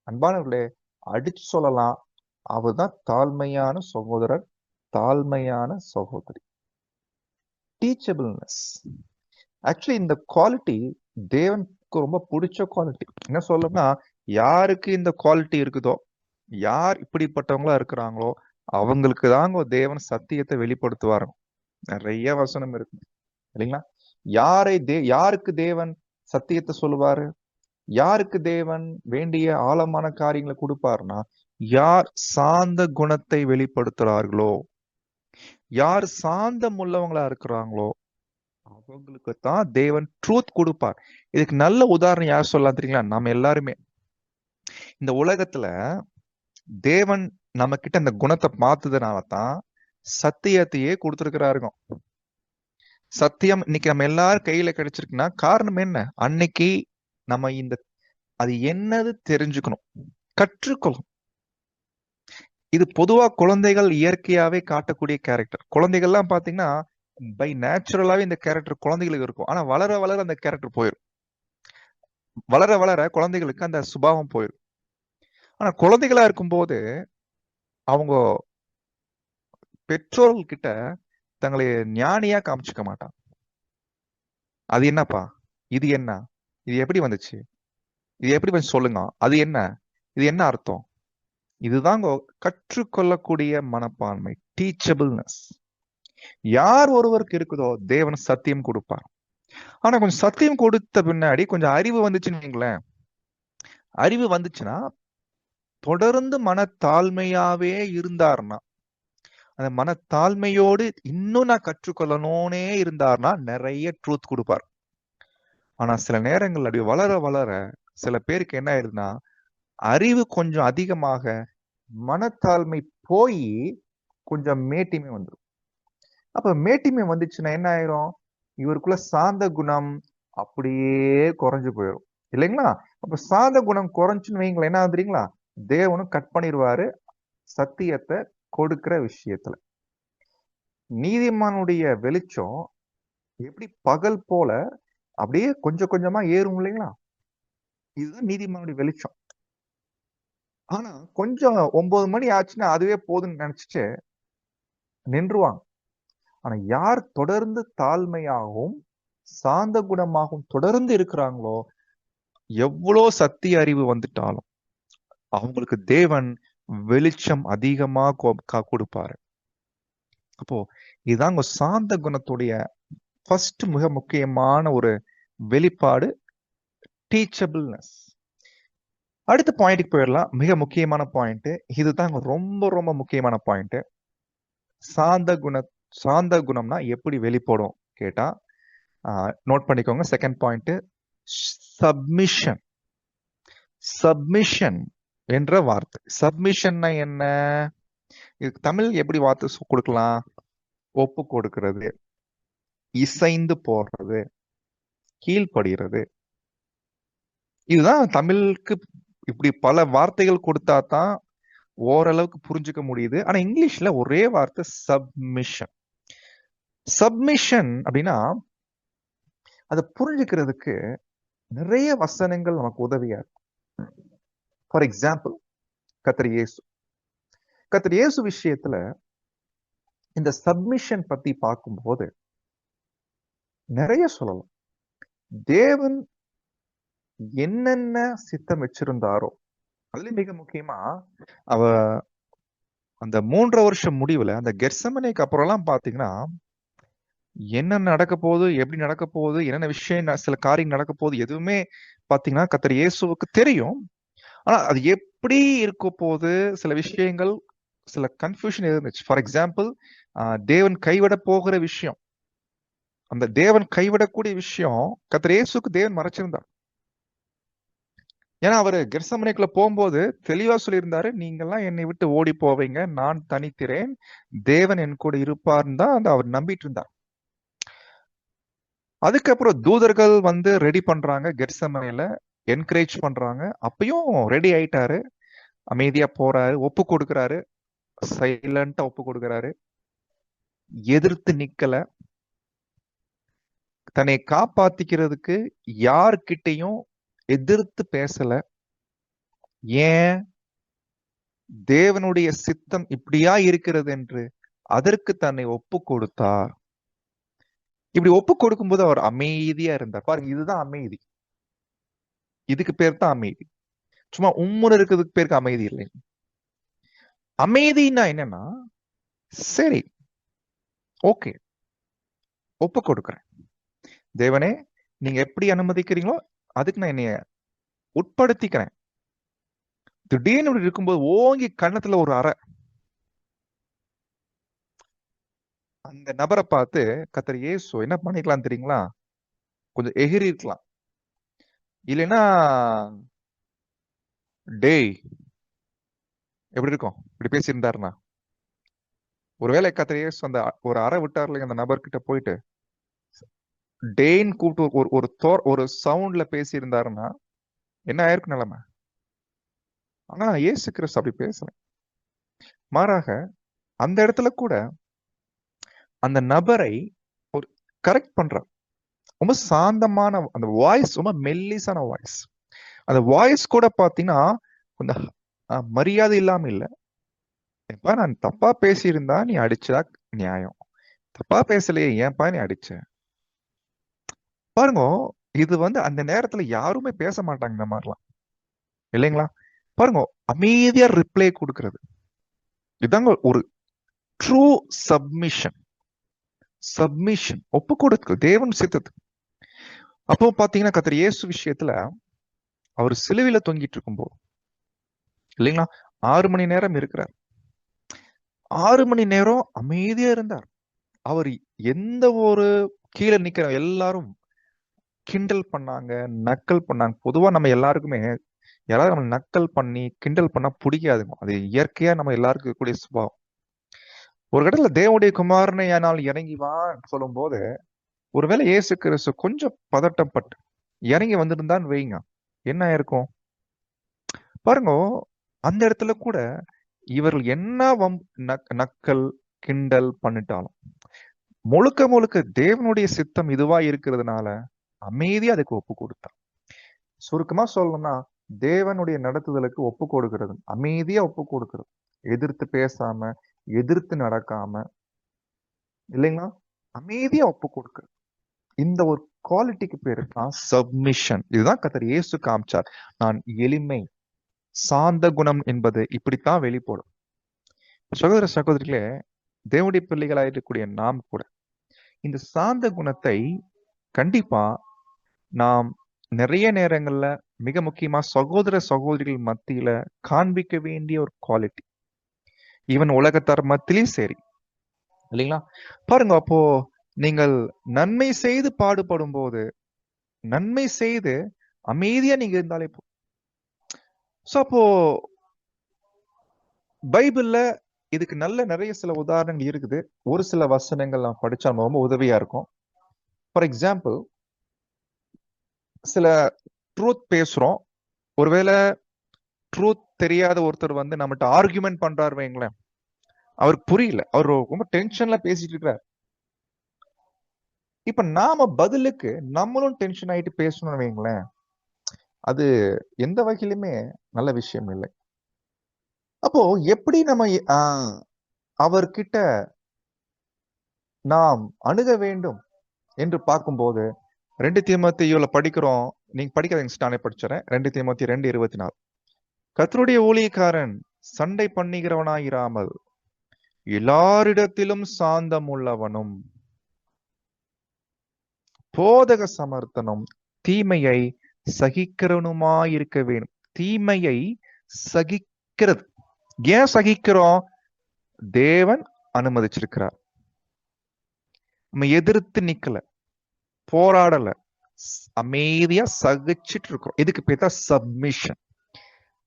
S1: அன்பானவர்களே, அடிச்சு சொல்லலாம், அவர்தான் தாழ்மையான சகோதரர், தாழ்மையான சகோதரி. டீச்சபிள்னஸ். ஆக்சுவலி இந்த குவாலிட்டி தேவனுக்கு ரொம்ப பிடிச்ச குவாலிட்டி. என்ன சொல்லணும்னா, யாருக்கு இந்த குவாலிட்டி இருக்குதோ, யார் இப்படிப்பட்டவங்களா இருக்கிறாங்களோ, அவங்களுக்கு தாங்க தேவன் சத்தியத்தை வெளிப்படுத்துவாரு. நிறைய வசனம் இருக்கு இல்லைங்களா? யாருக்கு தேவன் சத்தியத்தை சொல்லுவாரு, யாருக்கு தேவன் வேண்டிய ஆழமான காரியங்களை கொடுப்பாருன்னா, யார் சாந்த குணத்தை வெளிப்படுத்துறார்களோ, யார் சாந்தம் உள்ளவங்களா இருக்கிறாங்களோ, அவங்களுக்கு தான் தேவன் ட்ரூத் கொடுப்பார். இதுக்கு நல்ல உதாரணம் யார் சொல்லலாம் தெரியுங்களா? நம்ம எல்லாருமே இந்த உலகத்துல தேவன் நம்ம கிட்ட அந்த குணத்தை பார்த்ததுனால தான் சத்தியத்தையே கொடுத்துருக்கிறாருங்க. சத்தியம் இன்னைக்கு நம்ம எல்லாரும் கையில கிடைச்சிருக்குன்னா காரணம் என்ன? அன்னைக்கு நம்ம அது என்னது தெரிஞ்சுக்கணும், கற்றுக்கொள்ளும். இது பொதுவா குழந்தைகள் இயற்கையாவே காட்டக்கூடிய கேரக்டர். குழந்தைகள்லாம் பாத்தீங்கன்னா பை நேச்சுரலாவே இந்த கேரக்டர் குழந்தைகளுக்கு இருக்கும். ஆனா வளர வளர அந்த கேரக்டர் போயிடும். வளர வளர குழந்தைகளுக்கு அந்த சுபாவம் போயிடும். ஆனா குழந்தைகளா இருக்கும்போது அவங்க பெற்றோர்கள் கிட்ட தங்களை ஞானியா காமிச்சுக்க மாட்டாங்க. அது என்னப்பா, இது என்ன, இது எப்படி வந்துச்சு, இது எப்படி வந்து சொல்லுங்க, அது என்ன, இது என்ன அர்த்தம், இதுதாங்க கற்றுக்கொள்ளக்கூடிய மனப்பான்மை, டீச்சபிள்னஸ். யார் ஒருவருக்கு இருக்குதோ தேவன் சத்தியம் கொடுப்பார். ஆனா கொஞ்சம் சத்தியம் கொடுத்த பின்னாடி கொஞ்சம் அறிவு வந்துச்சுன்னு வைங்களேன். அறிவு வந்துச்சுன்னா தொடர்ந்து மனத்தாழ்மையாவே இருந்தார்னா, அந்த மனத்தாழ்மையோடு இன்னும் நான் கற்றுக்கொள்ளணும்னே இருந்தார்னா நிறைய ட்ரூத் கொடுப்பார். ஆனா சில நேரங்கள் அப்படி வளர வளர சில பேருக்கு என்ன ஆயிருதுன்னா, அறிவு கொஞ்சம் அதிகமாக மனத்தாழ்மை போய் கொஞ்சம் மேட்டிமை வந்துடும். அப்ப மேட்டிமை வந்துச்சுன்னா என்ன ஆயிரும்? இவருக்குள்ள சாந்த குணம் அப்படியே குறைஞ்சு போயிடும் இல்லைங்களா? அப்ப சாந்த குணம் குறைஞ்சுன்னு வைங்களேன், என்ன ஆகுதுங்களா? தேவனும் கட் பண்ணிடுவாரு சத்தியத்தை கொடுக்கிற விஷயத்துல. நீதிமானுடைய வெளிச்சம் எப்படி பகல் போல அப்படியே கொஞ்சம் கொஞ்சமா ஏறும் இல்லைங்களா? இதுதான் நீதிமானுடைய வெளிச்சம். ஆனா கொஞ்சம் 9 மணி ஆச்சுன்னா அதுவே போதும்னு நினைச்சிட்டு நின்றுவாங்க. ஆனா யார் தொடர்ந்து தாழ்மையாகவும் சாந்த குணமாகவும் தொடர்ந்து இருக்கிறாங்களோ, எவ்வளோ சத்திய அறிவு வந்துட்டாலும் அவங்களுக்கு தேவன் வெளிச்சம் அதிகமா கொடுப்பாரு. அப்போ இதுதாங்க சாந்த குணத்துடைய ஃபர்ஸ்ட் மிக முக்கியமான ஒரு வெளிப்பாடு, டீச்சபிள்னஸ். அடுத்த பாயிண்ட்டுக்கு போயிடலாம். மிக முக்கியமான பாயிண்ட் இதுதாங்க, ரொம்ப ரொம்ப முக்கியமான பாயிண்ட். சாந்த குணம்னா எப்படி வெளிப்படும் கேட்டா நோட் பண்ணிக்கோங்க. Second point, submission. சப்மிஷன் என்ற வார்த்தை. சப்மிஷன்னா என்ன? இதுக்கு தமிழ் எப்படி வார்த்தை கொடுக்கலாம்? ஒப்பு கொடுக்கிறது, இசைந்து போடுறது, கீழ்ப்படுகிறது. இதுதான் தமிழுக்கு. இப்படி பல வார்த்தைகள் கொடுத்தா தான் ஓரளவுக்கு புரிஞ்சுக்க முடியுது. ஆனா இங்கிலீஷ்ல ஒரே வார்த்தை சப்மிஷன். சப்மிஷன் அப்படின்னா அதை புரிஞ்சுக்கிறதுக்கு நிறைய வசனங்கள் நமக்கு உதவியா இருக்கும். ஃபார் எக்ஸாம்பிள், கர்த்தர் இயேசு விஷயத்துல இந்த சப்மிஷன் பத்தி பார்க்கும்போது நிறைய சொல்லலாம். தேவன் என்னென்ன சித்தம் வச்சிருந்தாரோ அதுல மிக முக்கியமா அந்த 3 வருஷம் முடிவுல அந்த கெத்செமனேக்கு அப்புறம் எல்லாம் பாத்தீங்கன்னா என்ன நடக்க போகுது, எப்படி நடக்க போகுது, என்னென்ன விஷயம், சில காரியம் நடக்க போகுது எதுவுமே பாத்தீங்கன்னா கர்த்தர் இயேசுவுக்கு தெரியும். ஆனா அது எப்படி இருக்க போகுது, சில விஷயங்கள், சில கன்ஃபியூஷன் இருந்துச்சு. ஃபார் எக்ஸாம்பிள், தேவன் கைவிட போகிற விஷயம், அந்த தேவன் கைவிடக்கூடிய விஷயம் கர்த்தர் இயேசுக்கு தேவன் மறைச்சிருந்தார். ஏன்னா அவரு கெத்செமனேக்குள்ள போகும்போது தெளிவா சொல்லியிருந்தாரு, நீங்கெல்லாம் என்னை விட்டு ஓடி போவீங்க, நான் தனித்திறேன், தேவன் என் கூட இருப்பார்னு தான் அவர் நம்பிட்டு இருந்தார். அதுக்கப்புறம் தூதர்கள் வந்து ரெடி பண்றாங்க, கெத்செமனேல என்கரேஜ் பண்றாங்க. அப்பயும் ரெடி ஆயிட்டாரு, அமைதியா போறாரு, ஒப்பு கொடுக்கிறாரு, சைலண்டா ஒப்பு கொடுக்கிறாரு, எதிர்த்து நிக்கல. தன்னை காப்பாத்திக்கிறதுக்கு யார்கிட்டையும் எதிர்த்து பேசல. ஏன்? தேவனுடைய சித்தம் இப்படியா இருக்கிறது என்று அதற்கு தன்னை ஒப்பு கொடுத்தார். இப்படி ஒப்பு கொடுக்கும்போது அவர் அமைதியா இருந்தார். பாருங்க, இதுதான் அமைதி. இதுக்கு பேர் தான் அமைதி. சும்மா உம்முன்னு இருக்கிறதுக்கு பேருக்கு அமைதி இல்லை. அமைதினா என்னன்னா, சரி, ஓகே, ஒப்பு கொடுக்கிறேன். தேவனே, நீங்க எப்படி அனுமதிக்கிறீங்களோ அதுக்கு நான் என்னைய உட்படுத்திக்கிறேன். திடீர்னு இப்படி இருக்கும்போது ஓங்கி கன்னத்துல ஒரு அறை. அந்த நபரை பார்த்து கர்த்தர் இயேசு என்ன பண்ணிக்கலாம் தெரியுங்களா? கொஞ்சம் எகிரி இருக்கலாம். இல்லைன்னா, டேய் எப்படி இருக்கும் இப்படி பேசியிருந்தாருன்னா? ஒருவேளை கர்த்தர் இயேசு அந்த ஒரு அறை விட்டார்ல அந்த நபர்கிட்ட போயிட்டு டேன்னு கூப்பிட்டு ஒரு சவுண்ட்ல பேசியிருந்தாருன்னா என்ன ஆயிருக்கும் நிலைமை? ஆனா இயேசு கிறிஸ்து அப்படி பேசல. மாறாக அந்த இடத்துல கூட அந்த நபரை ஒரு கரெக்ட் பண்றார். ரொம்ப சாந்தமான அந்த வாய்ஸ், ரொம்ப மெல்லிசான வாய்ஸ். அந்த வாய்ஸ் கூட பாத்தீங்கன்னா கொஞ்சம் மரியாதை இல்லாம இல்ல. ஏப்பா, நான் தப்பா பேசியிருந்தா நீ அடிச்சதா நியாயம். தப்பா பேசலையே, ஏன்பா நீ அடிச்ச? பாருங்க, இது அந்த நேரத்துல யாருமே பேச மாட்டாங்க இந்த மாதிரிலாம், இல்லைங்களா? பாருங்க, அமைதியா ரிப்ளை கொடுக்கிறது இதாங்க ஒரு ட்ரூ சப்மிஷன். சப்மிஷன், ஒப்பு கொடுக்கு தேவன் சித்தத்து. அப்போ பாத்தீங்கன்னா கர்த்தர் இயேசு விஷயத்துல அவர் சிலுவையில தொங்கிட்டு இருக்கும்போது, இல்லைங்களா, 6 மணி நேரம் இருக்கிறார். 6 மணி நேரம் அமைதியா இருந்தார். அவர் எந்த ஒரு கீழே நிக்கிற எல்லாரும் கிண்டல் பண்ணாங்க, நக்கல் பண்ணாங்க. பொதுவா நம்ம எல்லாருக்குமே யாராவது நம்ம நக்கல் பண்ணி கிண்டல் பண்ணா பிடிக்காதுங்க. அது இயற்கையா நம்ம எல்லாருக்கும் இருக்கக்கூடிய சுபாவம். ஒரு கடத்துல தேவனுடைய குமாரனை ஆனால் இறங்கி வா சொல்லும் போது, ஒருவேளை இயேசு கிறிஸ்து கொஞ்சம் பதட்டப்பட்டு இறங்கி வந்திருந்தான்னு வைங்க, என்ன ஆயிருக்கும் பாருங்க. அந்த இடத்துல கூட இவர்கள் என்ன நக்கல் கிண்டல் பண்ணிட்டாலும் முழுக்க முழுக்க தேவனுடைய சித்தம் இதுவா இருக்கிறதுனால அமைதியா அதுக்கு ஒப்பு கொடுத்தார். சுருக்கமா சொல்லணும்னா, தேவனுடைய நடத்துதலுக்கு ஒப்பு கொடுக்கிறது, அமைதியா ஒப்பு கொடுக்கிறது, எதிர்த்து பேசாம எதிர்த்து நடக்காம, இல்லைங்களா, அமைதியா ஒப்பு கொடுக்கிறது. இந்த ஒரு குவாலிட்டிக்கு பேரு தான் சப்மிஷன். இதுதான் கர்த்தர் இயேசு காமிச்சார். நான் எளிமை, சாந்த குணம் என்பது இப்படித்தான் வெளிப்படும். சகோதர சகோதரிகளே, தேவனுடைய பிள்ளைகளாயிருக்கக்கூடிய நாம் கூட இந்த சாந்த குணத்தை கண்டிப்பா நாம் நிறைய நேரங்கள்ல, மிக முக்கியமா சகோதர சகோதரிகள் மத்தியில காண்பிக்க வேண்டிய ஒரு குவாலிட்டி. ஈவன் உலகத்தார் மத்தியிலும் சரி, இல்லைங்களா? பாருங்க, அப்போ நீங்கள் நன்மை செய்து பாடுபடும் போது, நன்மை செய்து அமைதியா நீங்க இருந்தாலே போ. அப்போ பைபிள்ல இதுக்கு நிறைய சில உதாரணங்கள் இருக்குது. ஒரு சில வசனங்கள் நான் படிச்சா ரொம்ப உதவியா இருக்கும். ஃபார் எக்ஸாம்பிள், சில ட்ரூத் பேசுறோம். ஒருவேளை ட்ரூத் தெரியாத ஒருத்தர் நம்மகிட்ட ஆர்குமெண்ட் பண்றாரு வைங்களேன், அவருக்கு புரியல, அவர் ரொம்ப டென்ஷன்ல பேசிட்டு இருக்கிறார். இப்ப நாம பதிலுக்கு நம்மளும் டென்ஷன் ஆயிட்டு பேசணும்னு வைங்களேன், அது எந்த வகையிலுமே நல்ல விஷயம் இல்லை. அப்போ எப்படி நம்ம அவர்கிட்ட நாம் அணுக வேண்டும் என்று பார்க்கும்போது, 2 தீமோத்தேயுல படிக்கிறோம். நீங்க படிக்காதீங்க, நானே படிச்சுறேன். 2 தீமோத்தேயு 2:24. கர்த்தருடைய ஊழியக்காரன் சண்டை பண்ணுகிறவனாயிராமல் எல்லாரிடத்திலும் சாந்தம் உள்ளவனும் போதக சமர்த்தனும் தீமையை சகிக்கிறவனுமாயிருக்க வேண்டும். தீமையை சகிக்கிறது. ஏன் சகிக்கிறோம்? தேவன் அனுமதிச்சிருக்கிறார். நம்ம எதிர்த்து நிக்கல, போராடல, அமைதியா சகிச்சிட்டு இருக்கோம். இதுக்கு பேர் தான் சப்மிஷன்.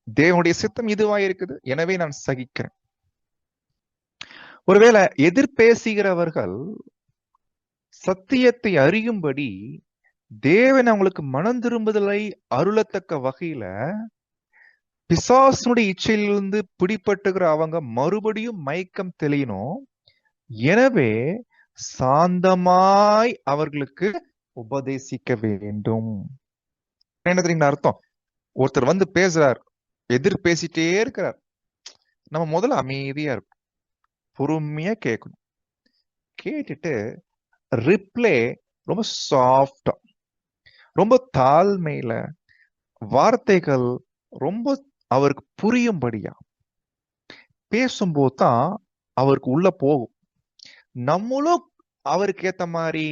S1: தேவனுடைய சித்தம் இதுவா இருக்குது, எனவே நான் சகிக்கிறேன். ஒருவேளை எதிர்பேசுகிறவர்கள் சத்தியத்தை அறியும்படி தேவன் அவங்களுக்கு மனம் திரும்புதலை அருளத்தக்க வகையில பிசாசுடைய இச்சையிலிருந்து பிடிபட்டுகிற அவங்க மறுபடியும் மயக்கம் தெளியணும். எனவே சாந்தமாய் அவர்களுக்கு உபதேசிக்க வேண்டும். என்ன தெரியுங்களா அர்த்தம்? ஒருத்தர் வந்து பேசுறார், எதிர் பேசிட்டே இருக்கிறார், நம்ம முதல்ல அமைதியா இருக்கும், பொறுமையா கேட்கணும். கேட்டுட்டு ரிப்ளே ரொம்ப சாஃப்டா, ரொம்ப தாழ்மையில, வார்த்தைகள் ரொம்ப அவருக்கு புரியும்படியா பேசும்போது தான் அவருக்கு உள்ள போகும். நம்மளும் அவருக்கு ஏத்த மாதிரி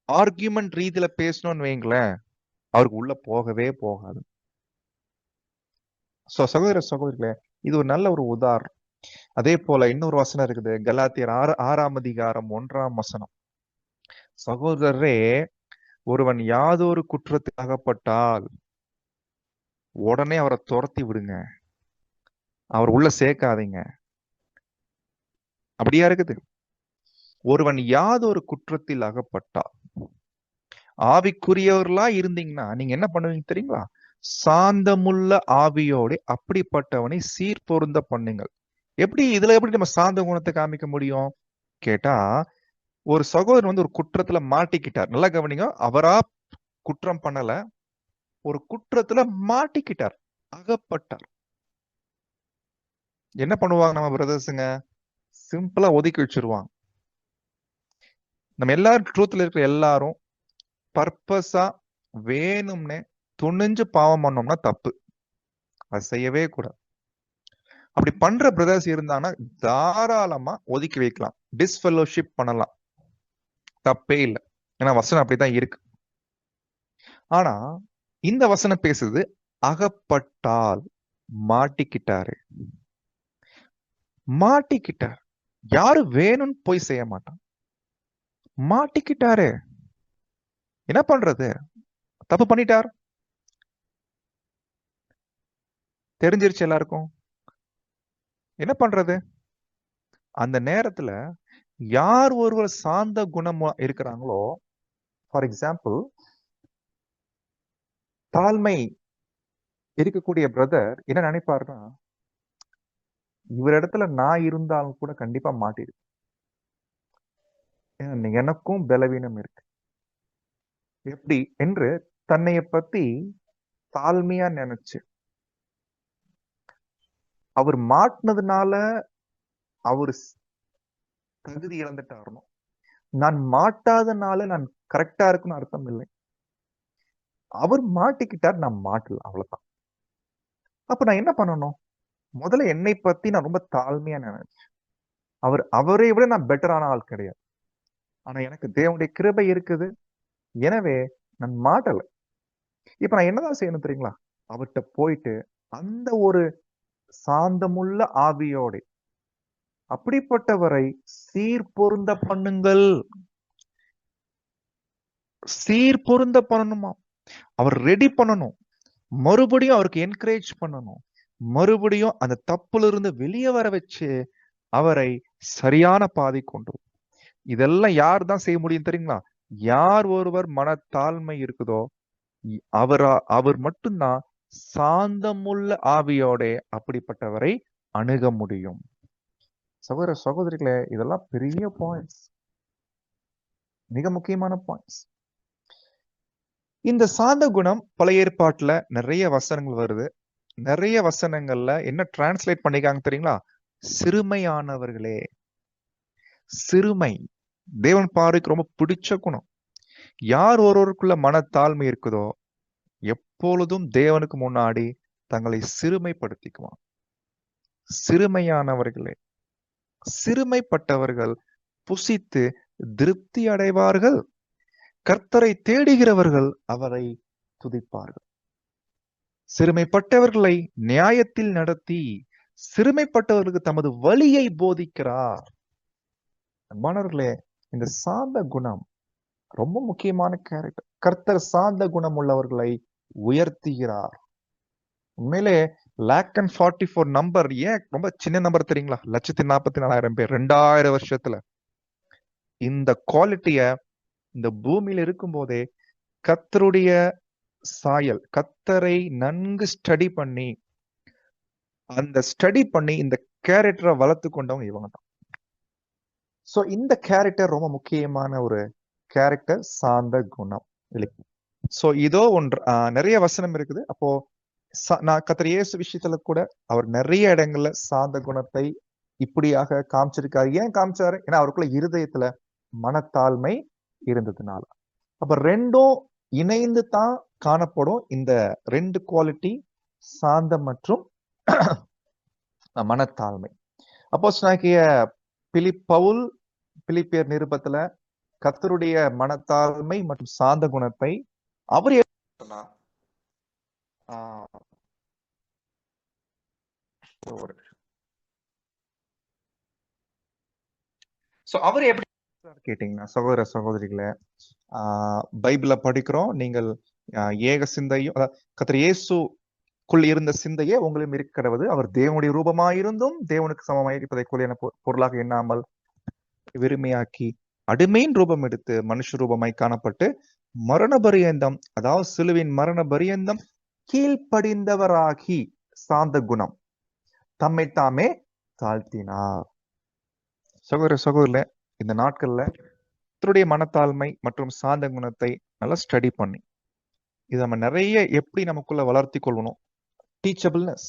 S1: ஆர்கியூமெண்ட் ரீதியில பேசணும்னு வைங்களேன், அவருக்கு உள்ள போகவே போகாது. சகோதர சகோதரிகளே, இது ஒரு நல்ல ஒரு உதாரணம். அதே போல இன்னொரு வசனம் இருக்குது, கலாத்தியர் 6ஆம் அதிகாரம் 1ஆம் வசனம். சகோதரரே, ஒருவன் யாதொரு குற்றத்தில் அகப்பட்டால் உடனே அவரை துரத்தி விடுங்க, அவர் உள்ள சேர்க்காதீங்க. அப்படியா இருக்குது? ஒருவன் யாதொரு குற்றத்தில் அகப்பட்டால், ஆவிக்குரியவர்களா இருந்தீங்கன்னா நீங்க என்ன பண்ணுவீங்க தெரியுங்களா? சாந்தமுள்ள ஆவியோட அப்படிப்பட்டவனை சீர்பொருந்த பண்ணுங்கள். எப்படி நம்ம சாந்த குணத்தை காமிக்க முடியும் கேட்டா, ஒரு சகோதரன் வந்து ஒரு குற்றத்துல மாட்டிக்கிட்டார். நல்லா கவனிங்க, அவரா குற்றம் பண்ணல, ஒரு குற்றத்துல மாட்டிக்கிட்டார், அகப்பட்டார். என்ன பண்ணுவாங்க நம்ம பிரதர்ஸுங்க? சிம்பிளா ஒதுக்கி வச்சிருவாங்க. நம்ம எல்லாரும் ட்ரூத்ல இருக்கிற எல்லாரும் பர்பஸா வேணும்னே துணிஞ்சு பாவம் பண்ணோம்னா தப்பு, அது செய்யவே கூடாது. அப்படி பண்ற பிரதர்ஸ் இருந்தாங்கன்னா தாராளமா ஒதுக்கி வைக்கலாம், டிஸ்ஃபெலோஷிப் பண்ணலாம், தப்பே இல்லை. ஏன்னா வசனம் அப்படிதான் இருக்கு. ஆனா இந்த வசனம் பேசுது அகப்பட்டால், மாட்டிக்கிட்டாரு. மாட்டிக்கிட்டார், யாரு வேணும்னு போய் செய்ய மாட்டான், மாட்டிக்கிட்டாரு. என்ன பண்றது? தப்பு பண்ணிட்டார், தெரிஞ்சிருச்சு எல்லாருக்கும். என்ன பண்றது? அந்த நேரத்துல யார் ஒருவர் சாந்த குணமா இருக்கிறாங்களோ, ஃபார் எக்ஸாம்பிள் தாழ்மை இருக்கக்கூடிய பிரதர் என்ன நினைப்பாருன்னா, இவர் இடத்துல நான் இருந்தாலும் கூட கண்டிப்பா மாட்டிருக்கு, எனக்கும் பலவீனம் இருக்கு, எப்படி என்று தன்னைய பத்தி தாழ்மையா நினைச்சு, அவர் மாட்டினதுனால அவர் தகுதி இழந்துட்டாரணும், நான் மாட்டாதனால நான் கரெக்டா இருக்குன்னு அர்த்தம் இல்லை. அவர் மாட்டிக்கிட்டார், நான் மாட்டல, அவ்வளவுதான். அப்ப நான் என்ன பண்ணணும்? முதல்ல என்னை பத்தி நான் ரொம்ப தாழ்மையா நினைச்சேன். அவரை விட நான் பெட்டரான ஆள் கிடையாது, ஆனா எனக்கு தேவனுடைய கிருபை இருக்குது, எனவே நான் மாட்டல. இப்ப நான் என்னதான் செய்யணும் தெரியுங்களா? அவர்கிட்ட போயிட்டு அந்த ஒரு சாந்தமுள்ள ஆவியோட அப்படிப்பட்டவரை சீர்பொருந்த பண்ணுங்கள். சீர்பொருந்த பண்ணணுமா? அவர் ரெடி பண்ணணும், மறுபடியும் அவருக்கு என்கரேஜ் பண்ணணும், மறுபடியும் அந்த தப்புல இருந்து வெளியே வர வச்சு அவரை சரியான பாதை கொண்டு. இதெல்லாம் யார் தான் செய்ய முடியும் தெரியுங்களா? யார் ஒருவர் மனத்தாழ்மை இருக்குதோ அவர் மட்டும்தான் சாந்தமுள்ள ஆவியோட அப்படிப்பட்டவரை அணுக முடியும். சகோதர சகோதரிகளே, இதெல்லாம் பெரிய பாயிண்ட்ஸ், மிக முக்கியமான பாயிண்ட்ஸ். இந்த சாந்த குணம் பழைய ஏற்பாட்டுல நிறைய வசனங்கள் வருது. நிறைய வசனங்கள்ல என்ன டிரான்ஸ்லேட் பண்ணிக்காங்க தெரியுங்களா? சிறுமையானவர்களே. சிறுமை தேவன் பார்வைக்கு ரொம்ப பிடிச்ச குணம். யார் ஒருவருக்குள்ள மனத்தாழ்மை இருக்குதோ எப்பொழுதும் தேவனுக்கு முன்னாடி தங்களை சிறுமைப்படுத்திக்குவான். சிறுமையானவர்களே, சிறுமைப்பட்டவர்கள் புசித்து திருப்தி அடைவார்கள், கர்த்தரை தேடுகிறவர்கள் அவரை துதிப்பார்கள். சிறுமைப்பட்டவர்களை நியாயத்தில் நடத்தி சிறுமைப்பட்டவர்களுக்கு தமது வழியை போதிக்கிறார். அன்பானவர்களே, இந்த சாந்த குணம் ரொம்ப முக்கியமான கேரக்டர். கர்த்தர் சாந்த குணம் உள்ளவர்களை உயர்த்துகிறார். உண்மையிலே 144 நம்பர் ஏன் ரொம்ப சின்ன நம்பர் தெரியுங்களா? 144,000 பேர் 2000 வருஷத்துல இந்த குவாலிட்டிய இந்த பூமியில இருக்கும் போதே கர்த்தருடைய சாயல், கர்த்தரை நன்கு ஸ்டடி பண்ணி இந்த கேரக்டரை வளர்த்து கொண்டவங்க இவங்க தான். சோ இந்த கேரக்டர் ரொம்ப முக்கியமான ஒரு கேரக்டர், சாந்த குணம். இல்லை. சோ இதோ ஒன்று நிறைய வசனம் இருக்குது. அப்போ நான் கர்த்தர் இயேசு விஷயத்துல கூட அவர் நிறைய இடங்கள்ல சாந்த குணத்தை இப்படியாக காமிச்சிருக்காரு. ஏன் காமிச்சாரு? ஏன்னா அவருக்குள்ள இருதயத்துல மனத்தாழ்மை இருந்ததுனால. அப்ப ரெண்டும் இணைந்து தான் காணப்படும். இந்த ரெண்டு குவாலிட்டி, சாந்தம் மற்றும் மனத்தாழ்மை. அப்போஸ்தலனாகிய பவுல் பிலிப்பியர் நிருபத்துல கர்த்தருடைய மனத்தாழ்மை மற்றும் சாந்த குணத்தை அவர் சொன்னார். அவர் எப்படி கேட்டீங்கன்னா, சகோதர சகோதரிகளை, பைபிள படிக்கிறோம். நீங்கள் ஏக சிந்தையும் கர்த்தர் இயேசுக்குள் இருந்த சிந்தையே உங்களிலும் இருக்கிறது. அவர் தேவனுடைய ரூபமாயிருந்தும் தேவனுக்கு சமமாய் இருப்பதை கூலியான பொருளாக எண்ணாமல் வெறுமையாக்கி அடிமையின் ரூபம் எடுத்து மனுஷ ரூபமாய் காணப்பட்டு மரண பரியந்தம், அதாவது சிலுவின் மரண பரியந்தம் கீழ்ப்படிந்தவராகி சாந்த குணம் தம்மை தாமே தாழ்த்தினார். சகோதர சகோதரில, இந்த நாட்கள்ல கர்த்தருடைய மனத்தாழ்மை மற்றும் சாந்த குணத்தை நல்லா ஸ்டடி பண்ணி இதை நம்ம நிறைய எப்படி நமக்குள்ள வளர்த்தி கொள்ளணும். டீச்சபிள்னஸ்,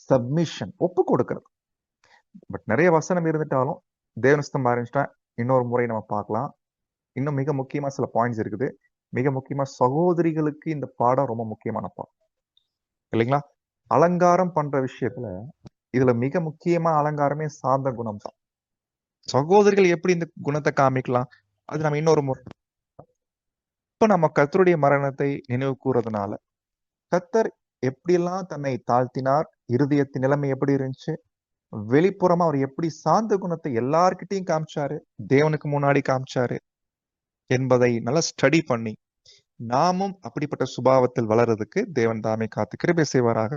S1: சப்மிஷன், ஒப்பு கொடுக்கிறது. பட் நிறைய வசனம் இருந்துட்டாலும் தேவனிஸ்தம் ஆரம்பிச்சிட்டா இன்னொரு முறை நம்ம பார்க்கலாம். இன்னும் மிக முக்கியமா சில பாயிண்ட்ஸ் இருக்குது. மிக முக்கியமா சகோதரிகளுக்கு இந்த பாடம் ரொம்ப முக்கியமான பாடம் இல்லைங்களா? அலங்காரம் பண்ற விஷயத்துல இதுல மிக முக்கியமா அலங்காரமே சாந்த குணம் தான். சகோதரிகள் எப்படி இந்த குணத்தை காமிக்கலாம், அது நம்ம இன்னொரு முறை. இப்ப நம்ம கர்த்தருடைய மரணத்தை நினைவு கூறதுனால கர்த்தர் எப்படியெல்லாம் தன்னை தாழ்த்தினார், இருதயத்தின் நிலைமை எப்படி இருந்துச்சு, வெளிப்புறமா அவர் எப்படி சாந்த குணத்தை எல்லார்கிட்டையும் காமிச்சாரு, தேவனுக்கு முன்னாடி காமிச்சாரு என்பதை நல்லா ஸ்டடி பண்ணி நாமும் அப்படிப்பட்ட சுபாவத்தில் வளர்றதுக்கு தேவன் தாமே காத்து கிருபை செய்வாராக.